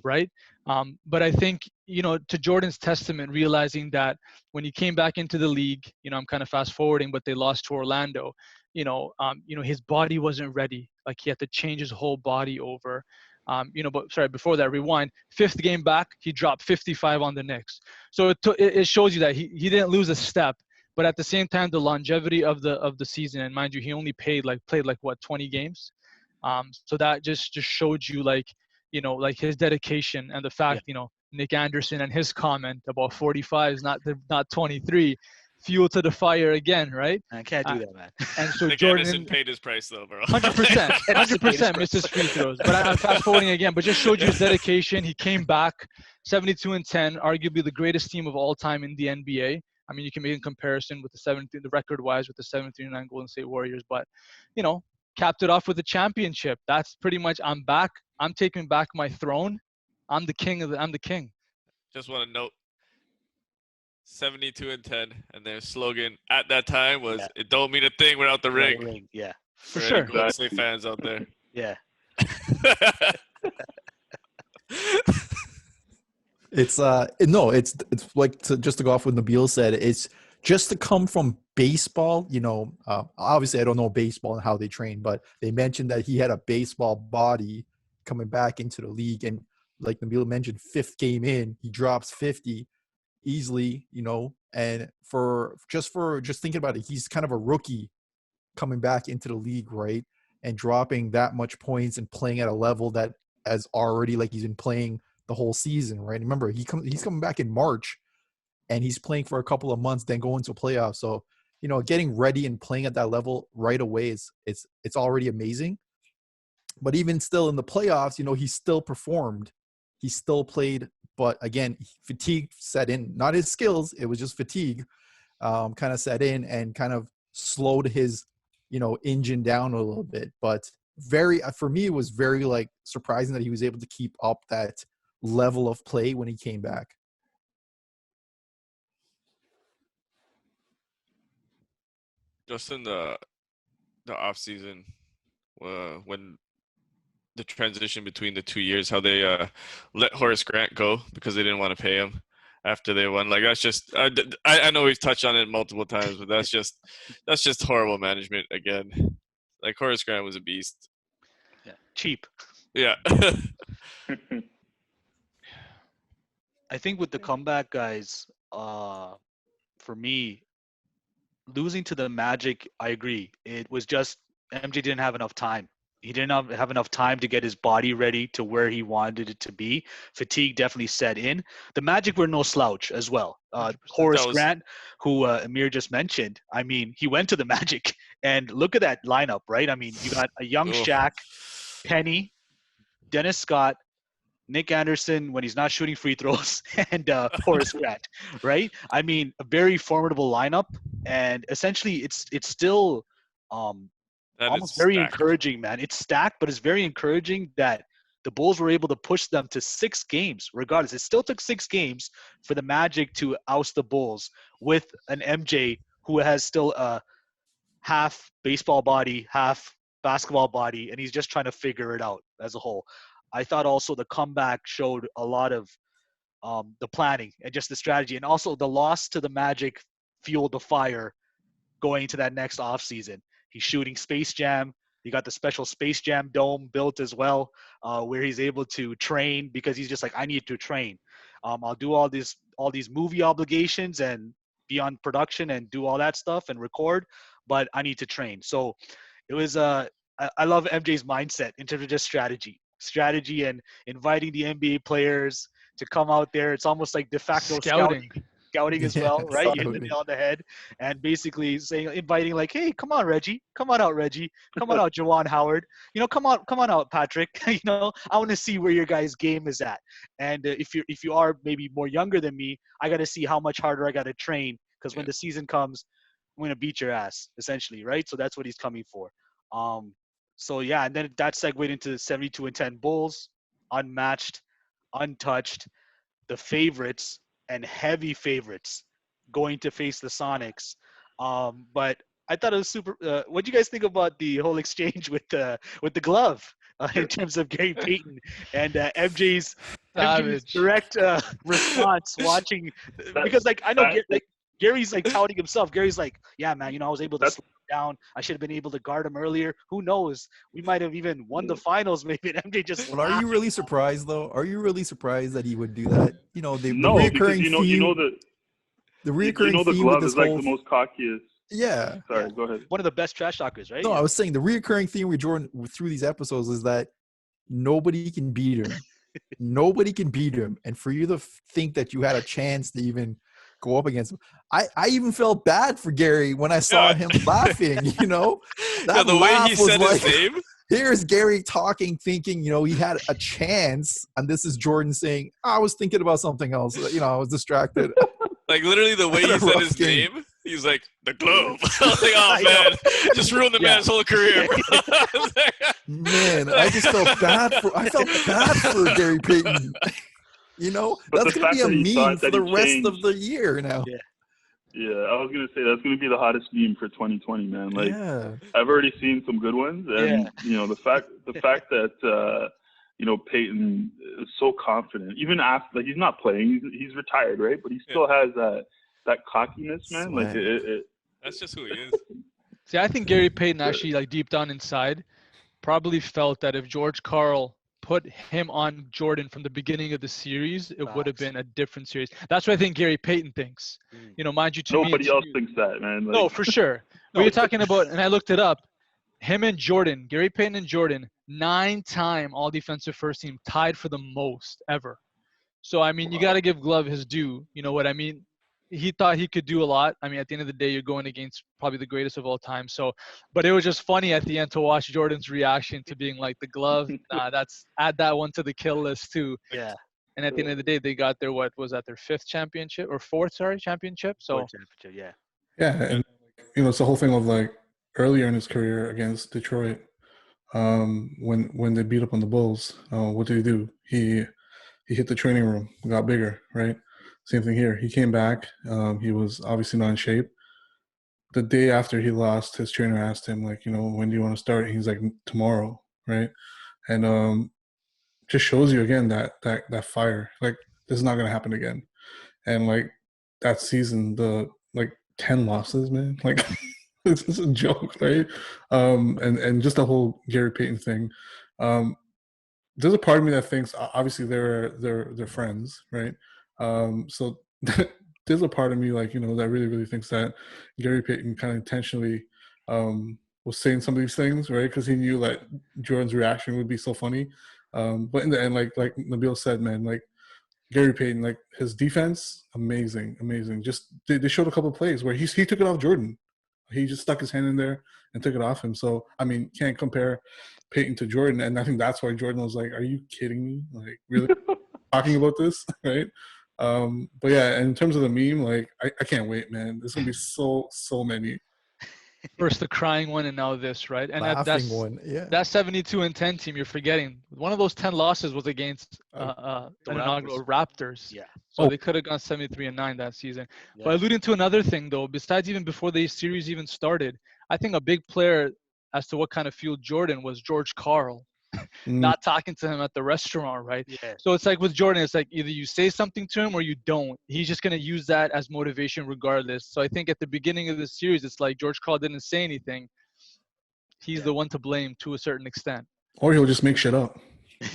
right? But I think, to Jordan's testament, realizing that when he came back into the league, I'm kind of fast forwarding, but they lost to Orlando. His body wasn't ready. Like, he had to change his whole body over. But sorry, before that, rewind. 5th game back, he dropped 55 on the Knicks. So it shows you that he didn't lose a step, but at the same time, the longevity of the season, and mind you, he only played like what, 20 games. So that just showed you, like, like his dedication, and the fact, Nick Anderson and his comment about 45 is not 23. Fuel to the fire again, right? I can't do that, man. And so Nick Jordan Anderson paid his price, though, bro. 100% missed his free throws. But I'm fast forwarding again. But just showed you his dedication. He came back, 72-10, arguably the greatest team of all time in the NBA. I mean, you can make a comparison with the record-wise with the 739 Golden State Warriors, but capped it off with a championship. That's pretty much, I'm back. I'm taking back my throne. I'm the king. Just want to note, 72-10, and their slogan at that time was, "It don't mean a thing without the ring." Yeah, for sure. Golden State fans out there. Yeah. It's like, just to go off what Nabil said, it's just to come from baseball, obviously I don't know baseball and how they train, but they mentioned that he had a baseball body coming back into the league, and like Nabil mentioned, 5th game in, he drops 50 easily, and for just thinking about it, he's kind of a rookie coming back into the league, right? And dropping that much points and playing at a level that has already, like, he's been playing the whole season, right? Remember, he's coming back in March, and he's playing for a couple of months, then going to playoffs. So, getting ready and playing at that level right away it's already amazing. But even still in the playoffs, he still performed. He still played, but again, fatigue set in. Not his skills, it was just fatigue kind of set in and kind of slowed his, engine down a little bit. But for me, it was very, like, surprising that he was able to keep up that level of play when he came back. Just in the off season, when the transition between the 2 years, how they let Horace Grant go because they didn't want to pay him after they won. Like that's just I know we've touched on it multiple times, but that's just horrible management again. Like Horace Grant was a beast. Yeah. Cheap. Yeah. I think with the comeback guys, for me, losing to the Magic, I agree. It was just MJ didn't have enough time. He didn't have enough time to get his body ready to where he wanted it to be. Fatigue definitely set in. The Magic were no slouch as well. 100%. Horace That was- Grant, who Amir just mentioned, I mean, he went to the Magic. And look at that lineup, right? I mean, you got a young Oof. Shaq, Penny, Dennis Scott, Nick Anderson when he's not shooting free throws, and Horace Grant, right? I mean, a very formidable lineup, and essentially, it's still That almost is very stacked. encouraging, man. It's stacked, but it's very encouraging that the Bulls were able to push them to 6 games, regardless. It still took 6 games for the Magic to oust the Bulls with an MJ who has still a half baseball body, half basketball body, and he's just trying to figure it out as a whole. I thought also the comeback showed a lot of the planning and just the strategy, and also the loss to the Magic fueled the fire going into that next offseason. He's shooting Space Jam. You got the special Space Jam dome built as well, where he's able to train because he's just like, I need to train. I'll do all these movie obligations and be on production and do all that stuff and record, but I need to train. So it was I love MJ's mindset in terms of just strategy and inviting the NBA players to come out there. It's almost like de facto scouting as Yeah, well, right? You hit the scouting. nail on the head, and basically inviting like, hey, come on, Reggie, come on out, Jawan Howard, come on out, Patrick. I want to see where your guys' game is at, and if you are maybe more younger than me, I got to see how much harder I got to train because when the season comes, I'm gonna beat your ass, essentially, right? So that's what he's coming for. So yeah, and then that segued into the 72-10 Bulls, unmatched, untouched, the favorites and heavy favorites going to face the Sonics. But I thought it was super. What do you guys think about the whole exchange with the glove in terms of Gary Payton and MJ's Savage. direct response watching? Because like I know Gary's like touting himself. Gary's like, yeah, man, I was able to slow him down. I should have been able to guard him earlier. Who knows? We might have even won the finals. Maybe MJ just. Well, are you really surprised though? Are you really surprised that he would do that? The No, because reoccurring you know theme. the The reoccurring the theme glove with this is like whole the most cockiest. yeah. Sorry, go ahead. One of the best trash talkers, right? No, I was saying the reoccurring theme with Jordan through these episodes is that nobody can beat him. Nobody can beat him, and for you to think that you had a chance to even go up against him, I even felt bad for Gary when I saw him laughing. That the way he laugh was said like, his name. here's Gary talking, thinking, he had a chance, and this is Jordan saying, I was thinking about something else. I was distracted. Like literally the way Had a he said rough his game. name, he's like the glove. I was like, oh man, just ruined the man's whole career. Bro. Man, I just felt bad for Gary Payton. That's the gonna be fact a that he meme thought for that the he rest of changed- the year now. Yeah, I was gonna say that's gonna be the hottest meme for 2020, man. Like Yeah. I've already seen some good ones, and the fact that Peyton is so confident, even after like he's not playing, he's retired, right? But he still has that cockiness, man. Like Swag. That's just who he is. See, I think Gary Payton actually, like deep down inside, probably felt that if George Karl put him on Jordan from the beginning of the series, it would have Facts. been a different series. That's what I think Gary Payton thinks. Mind you, to me, nobody it's else you. thinks that, man. Like, No, for sure. No. We're talking about, and I looked it up. Him and Jordan, Gary Payton and Jordan, 9-time All Defensive First Team, tied for the most ever. So I mean, you got to give Glove his due. You know what I mean? He thought he could do a lot. I mean, at the end of the day, you're going against probably the greatest of all time. So, but it was just funny at the end to watch Jordan's reaction to being like the glove. That's add that one to the kill list too. Yeah. And at the end of the day, they got their their 5th championship or 4th, championship. So World championship, yeah. Yeah, and it's the whole thing of like earlier in his career against Detroit, when they beat up on the Bulls, what did he do? He hit the training room, got bigger, right? Same thing here. He came back. He was obviously not in shape. The day after he lost, his trainer asked him, like, when do you want to start? And he's like, tomorrow, right? and just shows you again that fire. Like this is not gonna happen again. And like that season, the like 10 losses, man. Like it's just a joke, right? And just the whole Gary Payton thing. There's a part of me that thinks obviously they're friends, right? So there's a part of me like that really thinks that Gary Payton kind of intentionally was saying some of these things, right? Because he knew that Jordan's reaction would be so funny. But in the end, like Nabil said, man, like Gary Payton, like his defense, amazing. Just they showed a couple of plays where he took it off Jordan. He just stuck his hand in there and took it off him. So I mean, can't compare Payton to Jordan, and I think that's why Jordan was like, "Are you kidding me? Like, really talking about this, right?" But yeah, and in terms of the meme, like I can't wait, man. There's gonna be so many. First the crying one, and now this, right? And Laughing one, yeah. That 72-10 team you're forgetting. One of those 10 losses was against the inaugural Raptors. Yeah. So they could have gone 73-9 that season. Yeah. But alluding to another thing, though, besides even before the series even started, I think a big player as to what kind of fueled Jordan was George Karl. Not talking to him at the restaurant, right? Yeah. So it's like with Jordan, it's like either you say something to him or you don't. He's just going to use that as motivation regardless. So I think at the beginning of the series, it's like George Karl didn't say anything. He's the one to blame to a certain extent. Or he'll just make shit up.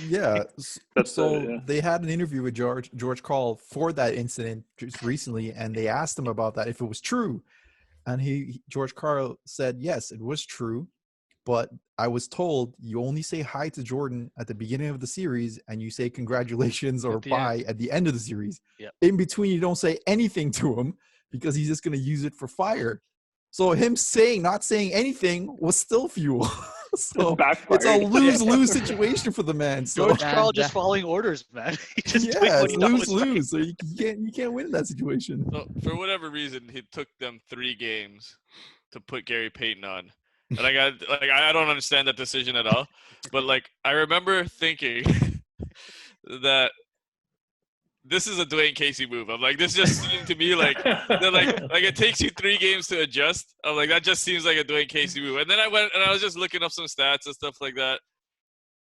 Yeah. So they had an interview with George Karl for that incident just recently, and they asked him about that, if it was true. And George Karl said, yes, it was true. But I was told you only say hi to Jordan at the beginning of the series, and you say congratulations or bye at the end of the series. Yep. In between, you don't say anything to him because he's just going to use it for fire. So him not saying anything was still fuel. So it's a lose-lose situation for the man. So George Karl just following orders, man. It's lose-lose. So you can't win in that situation. So for whatever reason, he took them 3 games to put Gary Payton on. And I don't understand that decision at all. But like I remember thinking that this is a Dwayne Casey move. I'm like, this just seemed to me like it takes you 3 games to adjust. I'm like, that just seems like a Dwayne Casey move. And then I went and I was just looking up some stats and stuff like that.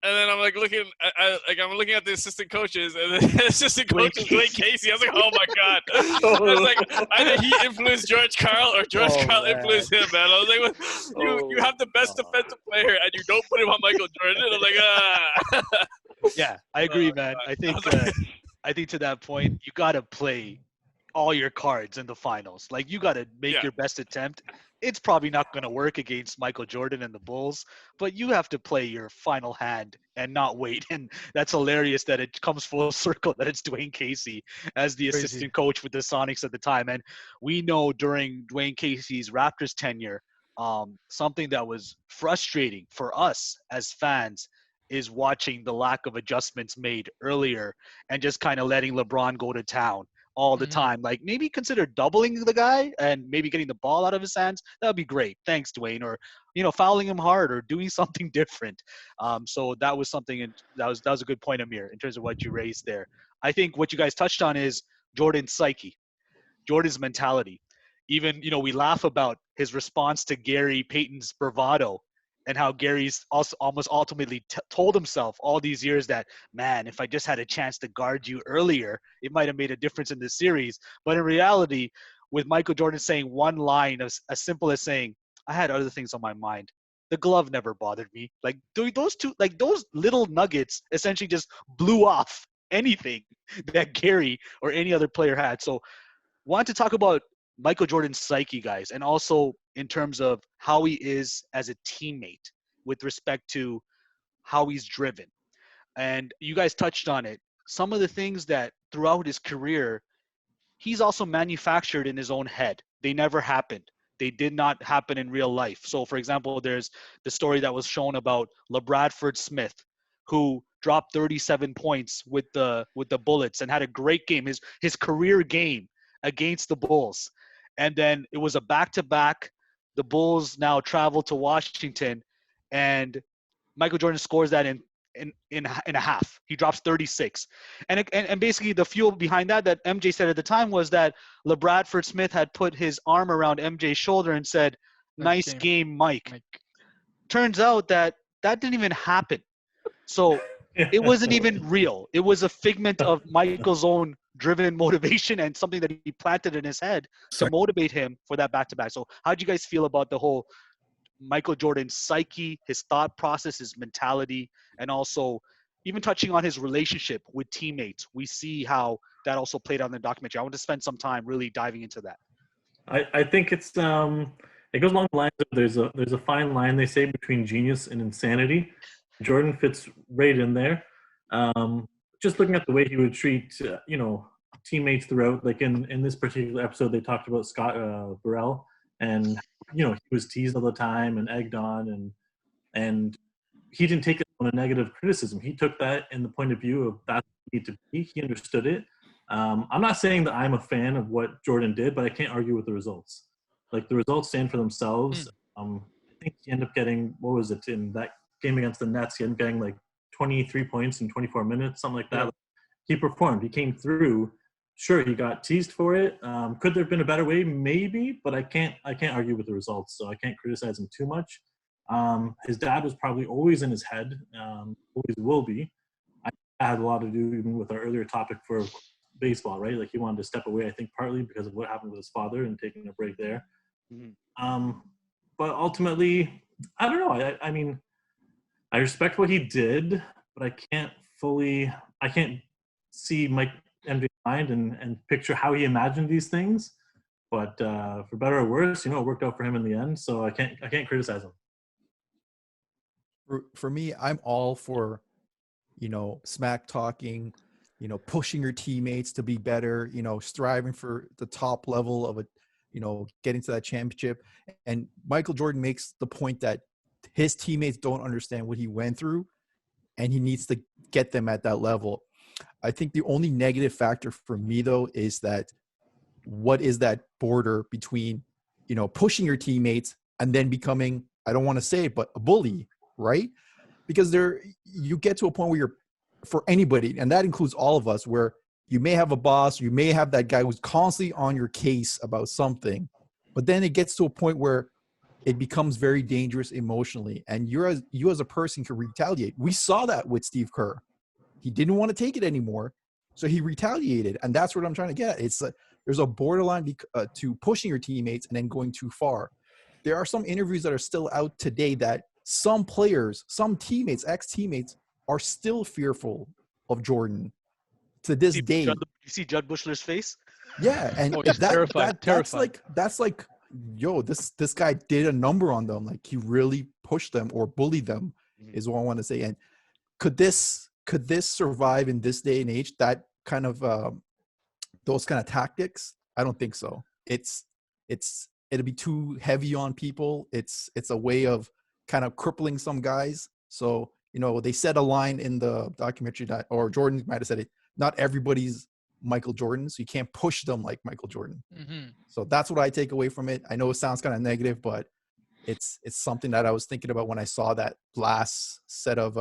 And then I'm like I'm looking at the assistant coaches, and the assistant coach is Dwayne Casey. I was like, oh my god! I was like, either he influenced George Karl or George Karl influenced him, man. I was like, you have the best defensive player, and you don't put him on Michael Jordan. And I'm like, ah. Yeah, I agree, man. I think to that point, you gotta play all your cards in the finals. Like you gotta make your best attempt. It's probably not going to work against Michael Jordan and the Bulls, but you have to play your final hand and not wait. And that's hilarious that it comes full circle that it's Dwayne Casey as the assistant coach with the Sonics at the time. And we know during Dwayne Casey's Raptors tenure, something that was frustrating for us as fans is watching the lack of adjustments made earlier and just kind of letting LeBron go to town all the time. Like maybe consider doubling the guy and maybe getting the ball out of his hands. That would be great. Thanks, Dwayne. Or, fouling him hard or doing something different. So that was something, and that was a good point, Amir, in terms of what you raised there. I think what you guys touched on is Jordan's psyche, Jordan's mentality. Even, we laugh about his response to Gary Payton's bravado and how Gary's also almost ultimately told himself all these years that, man, if I just had a chance to guard you earlier, it might have made a difference in this series. But in reality, with Michael Jordan saying one line as simple as saying, I had other things on my mind. The glove never bothered me. Like those little nuggets essentially just blew off anything that Gary or any other player had. So wanted to talk about Michael Jordan's psyche, guys, and also in terms of how he is as a teammate with respect to how he's driven. And you guys touched on it. Some of the things that throughout his career, he's also manufactured in his own head. They never happened. They did not happen in real life. So, for example, there's the story that was shown about LeBradford Smith, who dropped 37 points with the Bullets and had a great game, his career game against the Bulls. And then it was a back-to-back. The Bulls now travel to Washington, and Michael Jordan scores that in a half. He drops 36. And basically the fuel behind that MJ said at the time was that LeBradford Smith had put his arm around MJ's shoulder and said, nice game, Mike. Turns out that didn't even happen. So it wasn't even real. It was a figment of Michael's own driven motivation and something that he planted in his head to motivate him for that back-to-back. So how do you guys feel about the whole Michael Jordan's psyche, his thought process, his mentality, and also even touching on his relationship with teammates? We see how that also played out in the documentary. I want to spend some time really diving into that. I think it's it goes along the lines of there's a fine line they say between genius and insanity. Jordan fits right in there. Just looking at the way he would treat teammates throughout, like in this particular episode, they talked about Scott Burrell, and he was teased all the time and egged on, and he didn't take it on a negative criticism. He took that in the point of view of that's what you need to be. He understood it. I'm not saying that I'm a fan of what Jordan did, but I can't argue with the results. Like, the results stand for themselves. I think he ended up getting, what was it, in that game against the Nets, he ended up getting like 23 points in 24 minutes, something like that. Yeah. He performed. He came through. Sure, he got teased for it. Could there have been a better way? Maybe, but I can't argue with the results, so I can't criticize him too much. His dad was probably always in his head, always will be. I had a lot to do even with our earlier topic for baseball, right? Like, he wanted to step away, I think partly because of what happened with his father and taking a break there. But ultimately, I don't know. I mean, I respect what he did, but I can't see Mike MJ's mind and picture how he imagined these things. But for better or worse, it worked out for him in the end. So I can't criticize him. For me, I'm all for, smack talking, pushing your teammates to be better, striving for the top level of getting to that championship. And Michael Jordan makes the point that his teammates don't understand what he went through, and he needs to get them at that level. I think the only negative factor for me, though, is that what is that border between, pushing your teammates and then becoming, I don't want to say it, but a bully, right? Because you get to a point where you're, for anybody, and that includes all of us, where you may have a boss, you may have that guy who's constantly on your case about something, but then it gets to a point where it becomes very dangerous emotionally, and you as a person can retaliate. We saw that with Steve Kerr. He didn't want to take it anymore, so he retaliated, and that's what I'm trying to get at. There's a borderline to pushing your teammates and then going too far. There are some interviews that are still out today that some players, some teammates, ex-teammates, are still fearful of Jordan to this day. You see Judd Bushler's face? Yeah, and terrified. That's like, yo, this guy did a number on them. Like, he really pushed them or bullied them, is what I want to say. And could this survive in this day and age? That kind of those kind of tactics? I don't think so. It'll be too heavy on people. It's a way of kind of crippling some guys. So, they said a line in the documentary that, or Jordan might have said it, not everybody's Michael Jordan, so you can't push them like Michael Jordan. So that's what I take away from it. I know it sounds kind of negative, but it's something that I was thinking about when I saw that last set of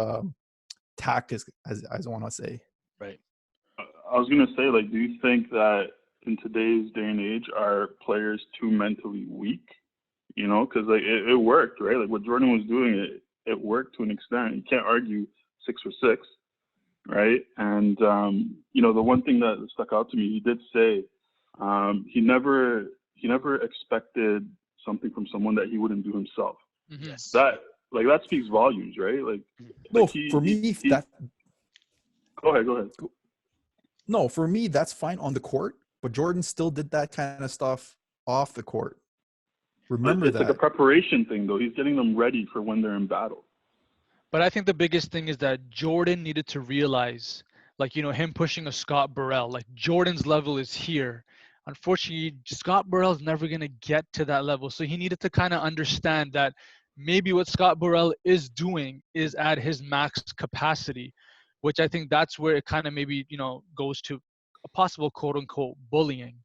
tactics, as I want to say. Right. I was going to say, like, do you think that in today's day and age, are players too mentally weak? Because like it worked, right? Like, what Jordan was doing, it worked to an extent. You can't argue 6 for 6, right? And the one thing that stuck out to me, he did say he never expected something from someone that he wouldn't do himself. Yes. That speaks volumes, right? No, Go ahead. No, for me, that's fine on the court, but Jordan still did that kind of stuff off the court. Remember it's that. Like a preparation thing, though. He's getting them ready for when they're in battle. But I think the biggest thing is that Jordan needed to realize, him pushing a Scott Burrell, like, Jordan's level is here. Unfortunately, Scott Burrell's never going to get to that level. So he needed to kind of understand that maybe what Scott Burrell is doing is at his max capacity, which I think that's where it kind of maybe, goes to a possible quote unquote bullying.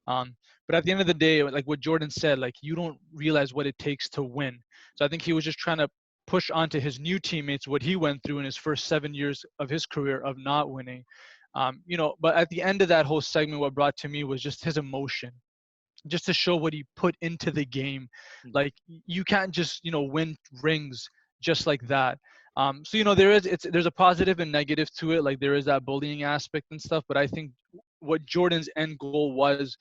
But at the end of the day, like what Jordan said, like, you don't realize what it takes to win. So I think he was just trying to push onto his new teammates what he went through in his first 7 years of his career of not winning. But at the end of that whole segment, what brought to me was just his emotion, just to show what he put into the game. Like, you can't just, win rings just like that. So there's a positive and negative to it. Like there is that bullying aspect and stuff, but I think what Jordan's end goal was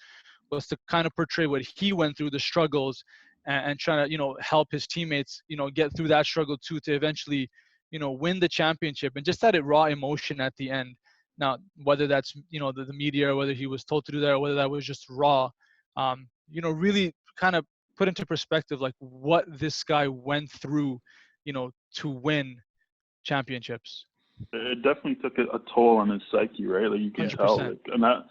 to kind of portray what he went through, the struggles, and trying to help his teammates get through that struggle too, to eventually win the championship, and just that raw emotion at the end. Now, whether that's the media, or whether he was told to do that, or whether that was just raw, really kind of put into perspective like what this guy went through, to win championships. It definitely took a toll on his psyche, right? Like you can 100%. tell, like, and that,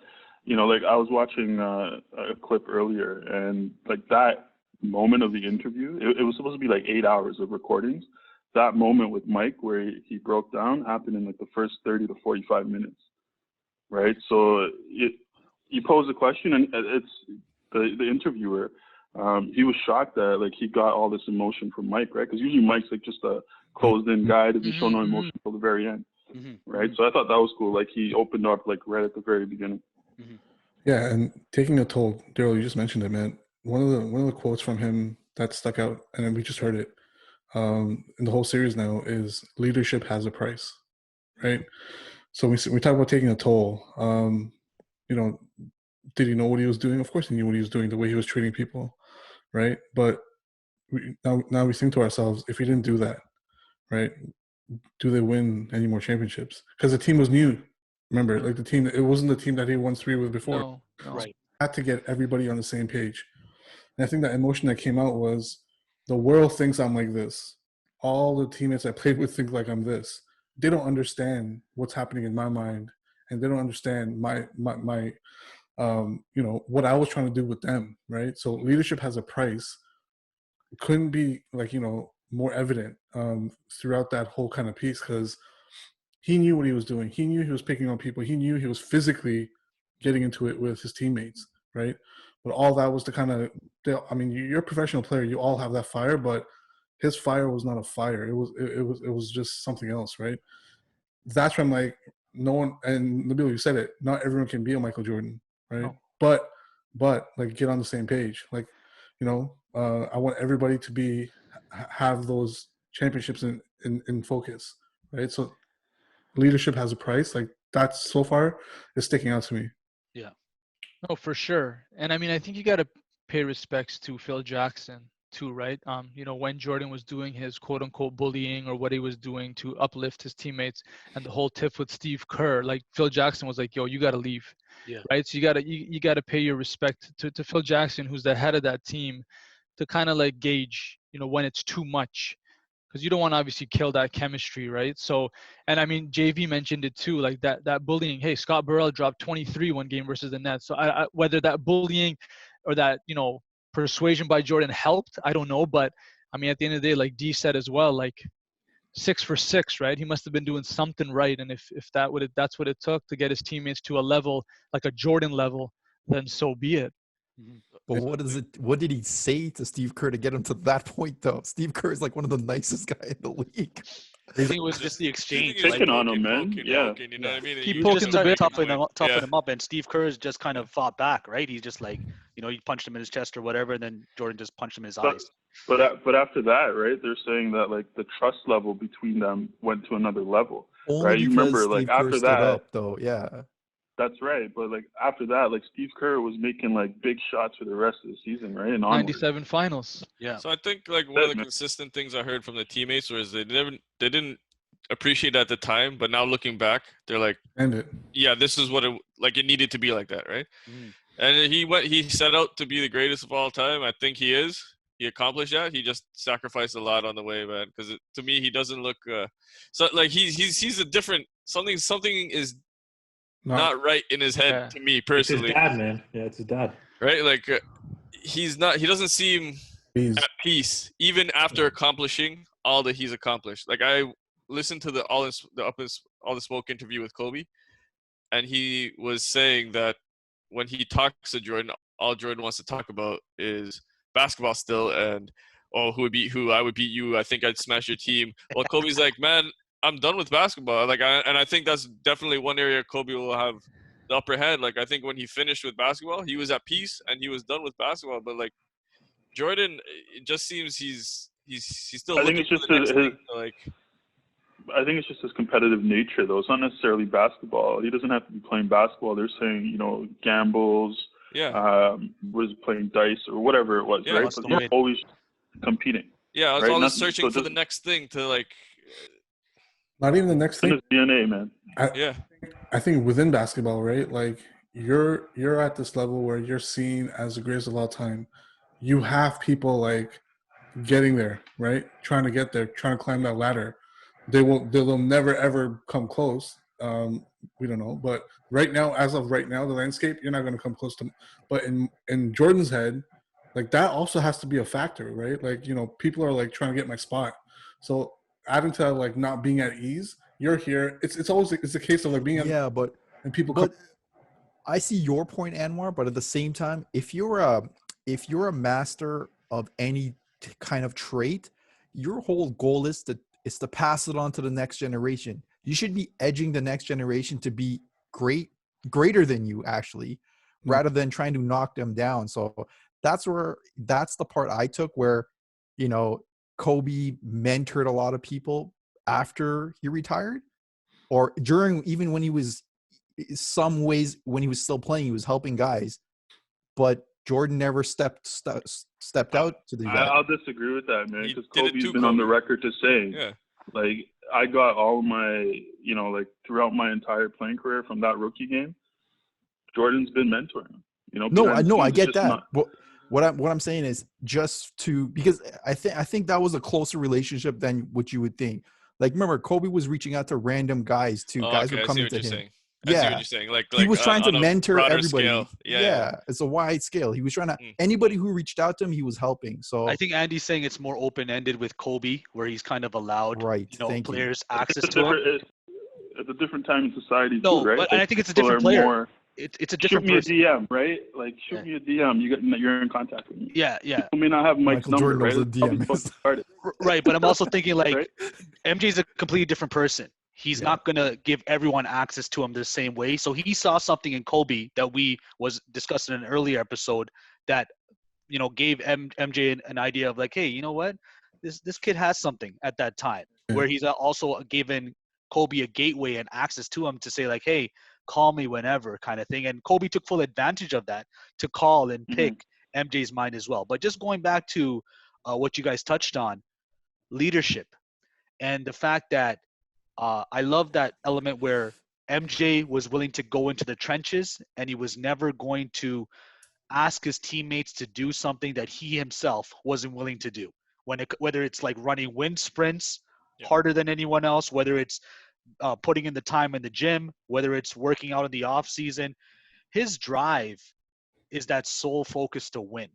like I was watching a clip earlier, and like that moment of the interview, it was supposed to be like 8 hours of recordings. That moment with Mike where he broke down happened in like the first 30 to 45 minutes, right? So you pose a question, and it's the interviewer. He was shocked that like he got all this emotion from Mike, right? Because usually Mike's like just a closed-in guy to be shown no emotion till the very end, right? So I thought that was cool. Like he opened up like right at the very beginning. Yeah, and taking a toll, Daryl, you just mentioned it, man. One of the quotes from him that stuck out, and then we just heard it in the whole series now, is leadership has a price, right? So we talk about taking a toll. Did he know what he was doing? Of course he knew what he was doing, the way he was treating people, right? But now we think to ourselves, if he didn't do that, right, do they win any more championships? Because the team was new. Remember, like the team, it wasn't the team that he won 3 with before. No. Right. Had to get everybody on the same page. And I think that emotion that came out was, the world thinks I'm like this. All the teammates I played with think like I'm this. They don't understand what's happening in my mind, and they don't understand my what I was trying to do with them, right? So leadership has a price. It couldn't be like, more evident throughout that whole kind of piece, because he knew what he was doing. He knew he was picking on people. He knew he was physically getting into it with his teammates, right? But all that was to kind of, you're a professional player. You all have that fire, but his fire was not a fire. It was just something else, right? That's when, like, no one, and Nabil, you said it, not everyone can be a Michael Jordan, right? No. But like, get on the same page. Like, I want everybody to have those championships in focus, right? So leadership has a price. Like, that's so far is sticking out to me. Yeah. No, for sure. And I mean, I think you got to pay respects to Phil Jackson too, right? When Jordan was doing his quote unquote bullying, or what he was doing to uplift his teammates, and the whole tiff with Steve Kerr, like Phil Jackson was like, yo, you got to leave. Yeah. Right. So you got to pay your respect to Phil Jackson, who's the head of that team, to kind of like gauge, when it's too much, because you don't want to obviously kill that chemistry, right? So, and I mean, JV mentioned it too, like that bullying. Hey, Scott Burrell dropped 23 one game versus the Nets. So whether that bullying or that, persuasion by Jordan helped, I don't know. But I mean, at the end of the day, like D said as well, like 6 for 6, right? He must have been doing something right. And if that's what it took to get his teammates to a level, like a Jordan level, then so be it. But what did he say to Steve Kerr to get him to that point, though? Steve Kerr is like one of the nicest guys in the league. I think it was just the exchange. Picking on him, man. Yeah. You know what I mean? Keep You poking just the bear. started toughen him up, and Steve Kerr's just kind of fought back, right? He's just like, he punched him in his chest or whatever, and then Jordan just punched him in his eyes. But after that, right? They're saying that like the trust level between them went to another level, Only right? You because remember, like Steve Kerr after stood that, up, though. Yeah. that's right. But like after that, like Steve Kerr was making like big shots for the rest of the season, right? And onward. 97 finals. Yeah. So I think like one of the consistent things I heard from the teammates was they didn't appreciate it at the time, but now looking back, they're like, And it. yeah, this is what it needed to be like that, right? Mm. And he set out to be the greatest of all time. I think he is. He accomplished that. He just sacrificed a lot on the way, man. Because to me, he doesn't look so like he's a different something is not right in his head. Yeah. To me It's personally, his dad, man. Yeah, it's his dad. right? Like he doesn't seem He's at peace even after accomplishing all that he's accomplished. Like I listened to the All the Smoke interview with Kobe, and he was saying that when he talks to Jordan, all Jordan wants to talk about is basketball still, and who I would beat you. I think I'd smash your team. Well, Kobe's like, man, I'm done with basketball. Like, and I think that's definitely one area Kobe will have the upper hand. Like, I think when he finished with basketball, he was at peace and he was done with basketball. But like Jordan, it just seems he's still I think looking it's for just the next his thing to, like. I think it's just his competitive nature, though. It's not necessarily basketball. He doesn't have to be playing basketball. They're saying, you know, gambles, Yeah. was playing dice or whatever it was, Yeah. right? Wants But to he's win. always competing, Yeah, I was right? always Nothing, searching so for the just next thing to like. Not even the next in thing. his DNA, man. Yeah. I think within basketball, right? Like you're at this level where you're seen as the greatest of all time. You have people like getting there, right? Trying to get there, trying to climb that ladder. They'll never ever come close. We don't know, but right now, as of right now, the landscape, you're not going to come close to. But in Jordan's head, like that also has to be a factor, right? Like, you know, people are like trying to get my spot. So adding to like not being at ease, you're here. It's always it's a case of like being at Yeah, but and people come. I see your point, Anwar. But at the same time, if you're a master of any kind of trait, your whole goal is to pass it on to the next generation. You should be edging the next generation to be greater than you actually, rather than trying to knock them down. So that's the part I took where, you know, Kobe mentored a lot of people after he retired, or during, even when he was, some ways when he was still playing, he was helping guys, but Jordan never stepped out to do that. I'll disagree with that, man, He because did it Kobe's too, been on the Kobe. record to say, Yeah. like, I got all my, you know, like throughout my entire playing career from that rookie game, Jordan's been mentoring him. You know, No, behind the I scenes, it's get just that. not- But what I'm saying is, just to, because I think that was a closer relationship than what you would think. Like, remember, Kobe was reaching out to random guys too. Oh, Guys okay, were I see coming what to you're him. saying. I see what Yeah, you're saying. Like he was trying to on a mentor broader everybody. scale. Yeah, it's a wide scale. He was trying to, Mm. anybody who reached out to him, he was helping. So I think Andy's saying it's more open-ended with Kobe, where he's kind of allowed, right, you know, thank you. players access it's a to him. different, it's a different time in society No, too, right? but and I think it's a people different are player. more, It's a shoot different me a person. DM, right? Like, shoot Yeah. me a DM. You're in contact with me. Yeah, yeah. People may not have Mike's Michael number, Jordan knows right? what That's probably DM what is. started, Right, but I'm also thinking like right? MJ's a completely different person. He's Yeah. not gonna give everyone access to him the same way. So he saw something in Kobe that we was discussing in an earlier episode that, you know, gave MJ an idea of like, hey, you know what, this kid has something at that time. Where he's also given Kobe a gateway and access to him to say like, hey, call me whenever, kind of thing. And Kobe took full advantage of that to call and pick MJ's mind as well. But just going back to what you guys touched on, leadership, and the fact that I love that element where MJ was willing to go into the trenches and he was never going to ask his teammates to do something that he himself wasn't willing to do. Whether it's like running wind sprints harder than anyone else, whether it's putting in the time in the gym, whether it's working out in the off season, his drive is that sole focus to win.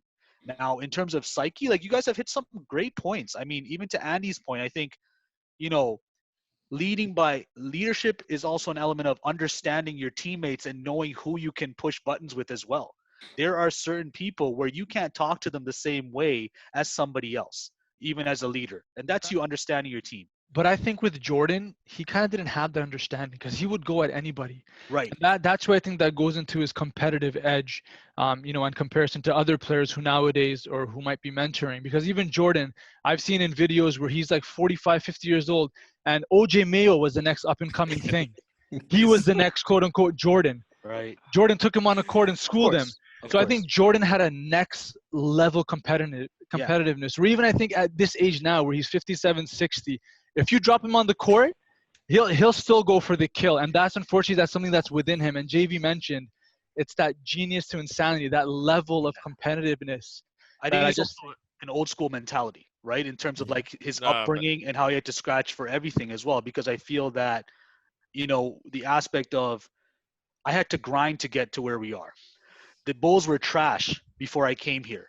Now, in terms of psyche, like you guys have hit some great points. I mean, even to Andy's point, I think, you know, leadership is also an element of understanding your teammates and knowing who you can push buttons with as well. There are certain people where you can't talk to them the same way as somebody else, even as a leader. And that's you understanding your team. But I think with Jordan, he kind of didn't have that understanding because he would go at anybody. Right. And that's where I think that goes into his competitive edge, you know, in comparison to other players who nowadays or who might be mentoring. Because even Jordan, I've seen in videos where he's like 45, 50 years old, and OJ Mayo was the next up and coming thing. He was the next quote unquote Jordan. Right. Jordan took him on the court and schooled him. So I think Jordan had a next level competitiveness. Or even I think at this age now where he's 57, 60, if you drop him on the court, he'll still go for the kill. And that's unfortunately, that's something that's within him. And JV mentioned it's that genius to insanity, that level of competitiveness. I think it's just an old school mentality, right? In terms of like his upbringing and how he had to scratch for everything as well. Because I feel that, you know, the aspect of I had to grind to get to where we are. The Bulls were trash before I came here.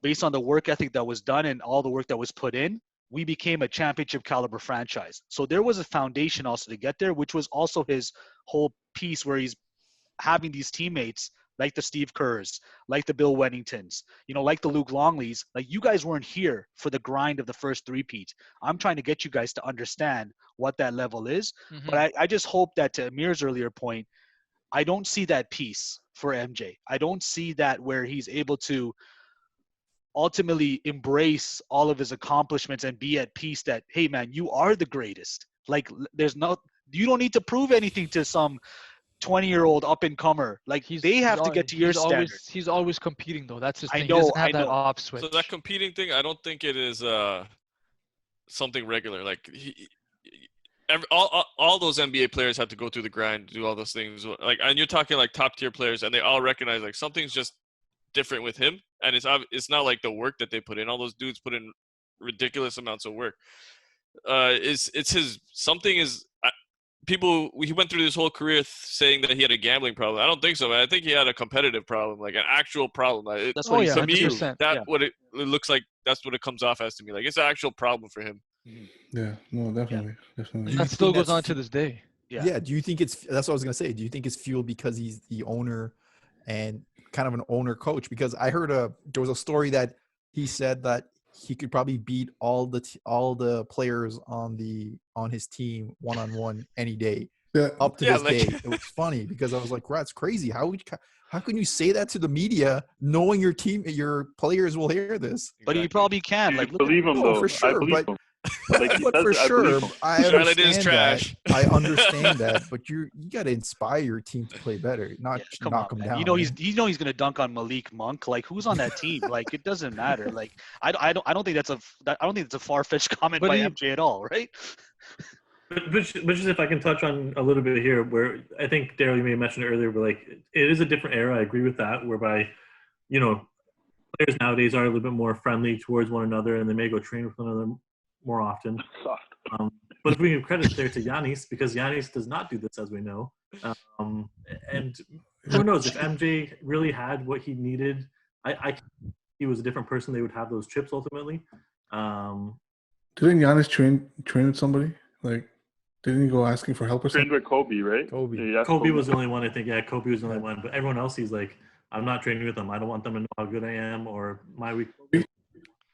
Based on the work ethic that was done and all the work that was put in, we became a championship caliber franchise. So there was a foundation also to get there, which was also his whole piece where he's having these teammates like the Steve Kerrs, like the Bill Wenningtons, you know, like the Luke Longleys. Like, you guys weren't here for the grind of the first three-peat. I'm trying to get you guys to understand what that level is. But I just hope that, to Amir's earlier point, I don't see that piece for MJ. I don't see that where he's able to ultimately embrace all of his accomplishments and be at peace that, hey man, you are the greatest. Like, there's no, you don't need to prove anything to some 20-year-old up and comer. Like, they have to get to your standard. He's always competing though. That's his I thing. He know, doesn't have I that know. off switch. So that competing thing, I don't think it is something regular. Like all those NBA players have to go through the grind, do all those things. Like, and you're talking like top tier players, and they all recognize like something's just different with him, and it's not like the work that they put in. All those dudes put in ridiculous amounts of work. It's his something is. He went through this whole career saying that he had a gambling problem. I don't think so, man. I think he had a competitive problem, like an actual problem. That's what he to said me, too. what it looks like. That's what it comes off as to me. Like, it's an actual problem for him. Yeah, no, definitely. Do Definitely. you That still think goes that's on to this day. Yeah. Do you think it's that's what I was gonna say? Do you think it's fueled because he's the owner and kind of an owner coach? Because I heard there was a story that he said that he could probably beat all the players on his team one-on-one any day. Yeah, Up to Yeah, this like- day, it was funny because I was like, "Wow, it's crazy! How can you say that to the media, knowing your players will hear this?" But he probably can. Like, I look at believe him No, though. for sure, I believe but- him. Like, he But does for it, I sure, believe him. I Charlotte is understand trash. that. I understand that, but you got to inspire your team to play better, not Yeah, just come knock on, them man. down. You know man. he's gonna dunk on Malik Monk. Like, who's on that team? Like, it doesn't matter. Like, I don't think that's a far-fetched comment But by he- MJ at all, right? But just if I can touch on a little bit here, where I think Daryl, you may have mentioned it earlier, but like it is a different era. I agree with that, whereby, you know, players nowadays are a little bit more friendly towards one another, and they may go train with one another more often. Soft. But if we give credit there to Giannis, because Giannis does not do this, as we know, and who knows if MJ really had what he needed, he was a different person. They would have those chips ultimately. Didn't Giannis train with somebody? Like, didn't he go asking for help or Trained something? with Kobe, right? Kobe. Yeah, he asked Kobe was the only one, I think. Yeah, Kobe was the only one. But everyone else, he's like, I'm not training with them. I don't want them to know how good I am or my weaknesses,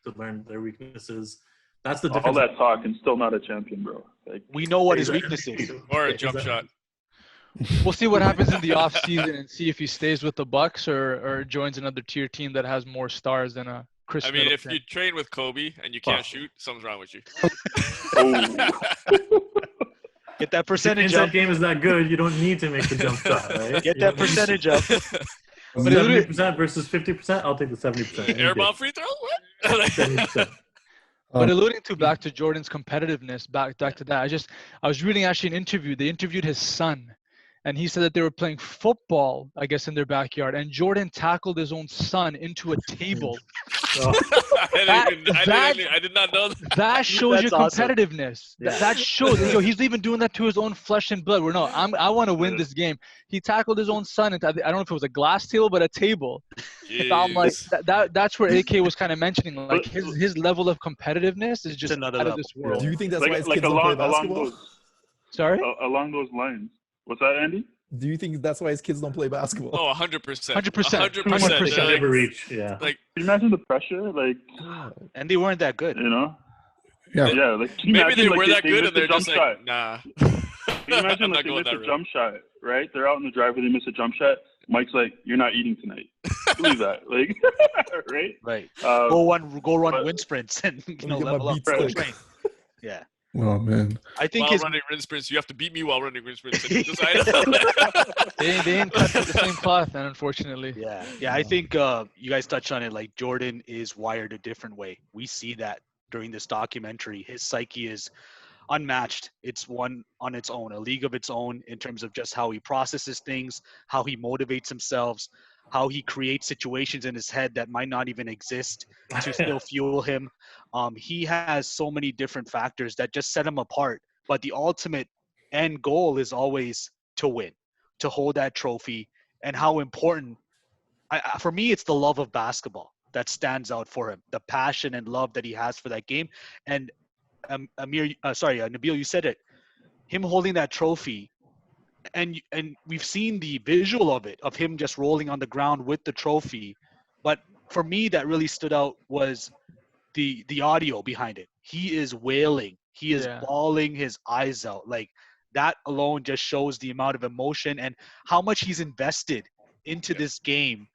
to learn their weaknesses. That's the all difference. that talk and still not a champion, bro. Like, We know what his Exactly. weakness is. Or a jump shot. We'll see what happens in the off season and see if he stays with the Bucks or joins another tier team that has more stars than a Chris I mean, if Middleton. you train with Kobe and you can't shoot, something's wrong with you. oh, Get that If your percentage inside up. game is that good, you don't need to make the jump shot, right? Get You that don't need to- percentage up. But it literally- 70% versus 50%, I'll take the 70%. Airball free throw? What? 70%. But alluding to back to Jordan's competitiveness, back to that, I was reading actually an interview. They interviewed his son, and he said that they were playing football, I guess, in their backyard, and Jordan tackled his own son into a table. I did not know that. That shows your That's awesome. competitiveness. Yeah. That shows. He's even doing that to his own flesh and blood. I want to win this game. He tackled his own son into, I don't know if it was a glass table, but a table. So I'm like, Jeez. that's where AK was kind of mentioning, like his level of competitiveness is just another out of level. this world. Do you think that's why his like kids don't play along basketball? those Sorry? along those lines. What's that, Andy? Do you think that's why his kids don't play basketball? Oh, 100%. 100%. 100%. They never reach. Yeah. Like, Can you imagine the pressure? Like, And they weren't that good. you know? Yeah. Yeah, like, can you maybe imagine, they like, were that good missed and a they're jump just shot? like, nah. Can you imagine, I'm like, not they going miss that a route. jump shot, right? They're out in the driveway, they miss a jump shot. Mike's like, "You're not eating tonight." Believe that, like, right? Right. Um, Go run but- wind sprints and Let me level get my up. beat Go stick. train. Yeah. Oh man. I think While his running wind sprints, you have to beat me while running wind sprints. And decide. They ain't cut from the same cloth, man, unfortunately. Yeah. I think you guys touched on it. Like, Jordan is wired a different way. We see that during this documentary. His psyche is unmatched. It's one on its own, a league of its own in terms of just how he processes things, how he motivates himself, how he creates situations in his head that might not even exist to still fuel him. He has so many different factors that just set him apart. But the ultimate end goal is always to win, to hold that trophy, and how important. For me, it's the love of basketball that stands out for him, the passion and love that he has for that game. And Nabil, you said it. Him holding that trophy, and we've seen the visual of it, of him just rolling on the ground with the trophy. But for me, that really stood out was the audio behind it. He is wailing. He is Yeah. bawling his eyes out. Like, that alone just shows the amount of emotion and how much he's invested into this game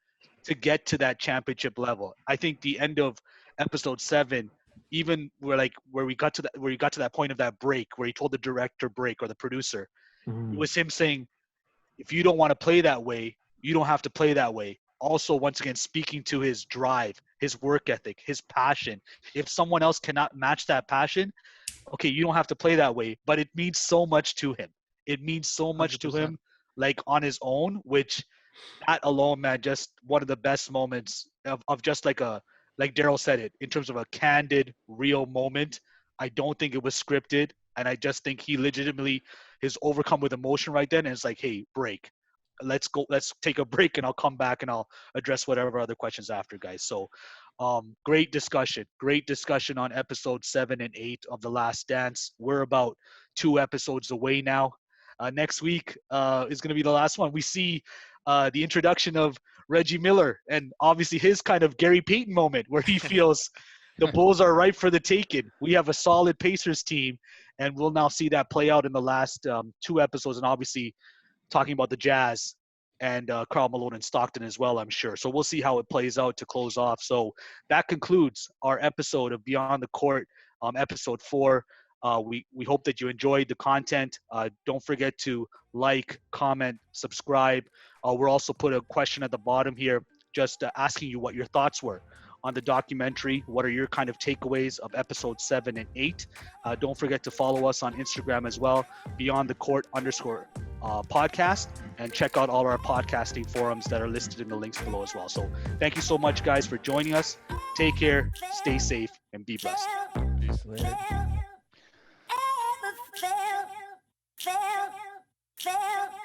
to get to that championship level. I think the end of episode 7 even where we got to that point of that break where he told the director break or the producer, it was him saying, if you don't want to play that way, you don't have to play that way. Also, once again, speaking to his drive, his work ethic, his passion. If someone else cannot match that passion, okay, you don't have to play that way, but it means so much to him. It means so much to 100%. him, like on his own, which that alone, man, just one of the best moments of just like Daryl said it, in terms of a candid, real moment. I don't think it was scripted. And I just think he legitimately is overcome with emotion right then. And it's like, hey, break. Let's go. Let's take a break and I'll come back and I'll address whatever other questions after, guys. So great discussion. Great discussion on episode 7 and 8 of The Last Dance. We're about 2 episodes away now. Next week is going to be the last one. We see the introduction of Reggie Miller and obviously his kind of Gary Payton moment where he feels the Bulls are ripe for the taking. We have a solid Pacers team, and we'll now see that play out in the last 2 episodes, and obviously talking about the Jazz and Karl Malone and Stockton as well, I'm sure. So we'll see how it plays out to close off. So that concludes our episode of Beyond the Court, episode 4. We hope that you enjoyed the content. Don't forget to like, comment, subscribe. We'll also put a question at the bottom here just asking you what your thoughts were on the documentary. What are your kind of takeaways of episode 7 and 8? Don't forget to follow us on Instagram as well, Beyond the Court _ podcast, and check out all our podcasting forums that are listed in the links below as well. So thank you so much, guys, for joining us. Take care, stay safe, and be blessed. Peace. Later. Felt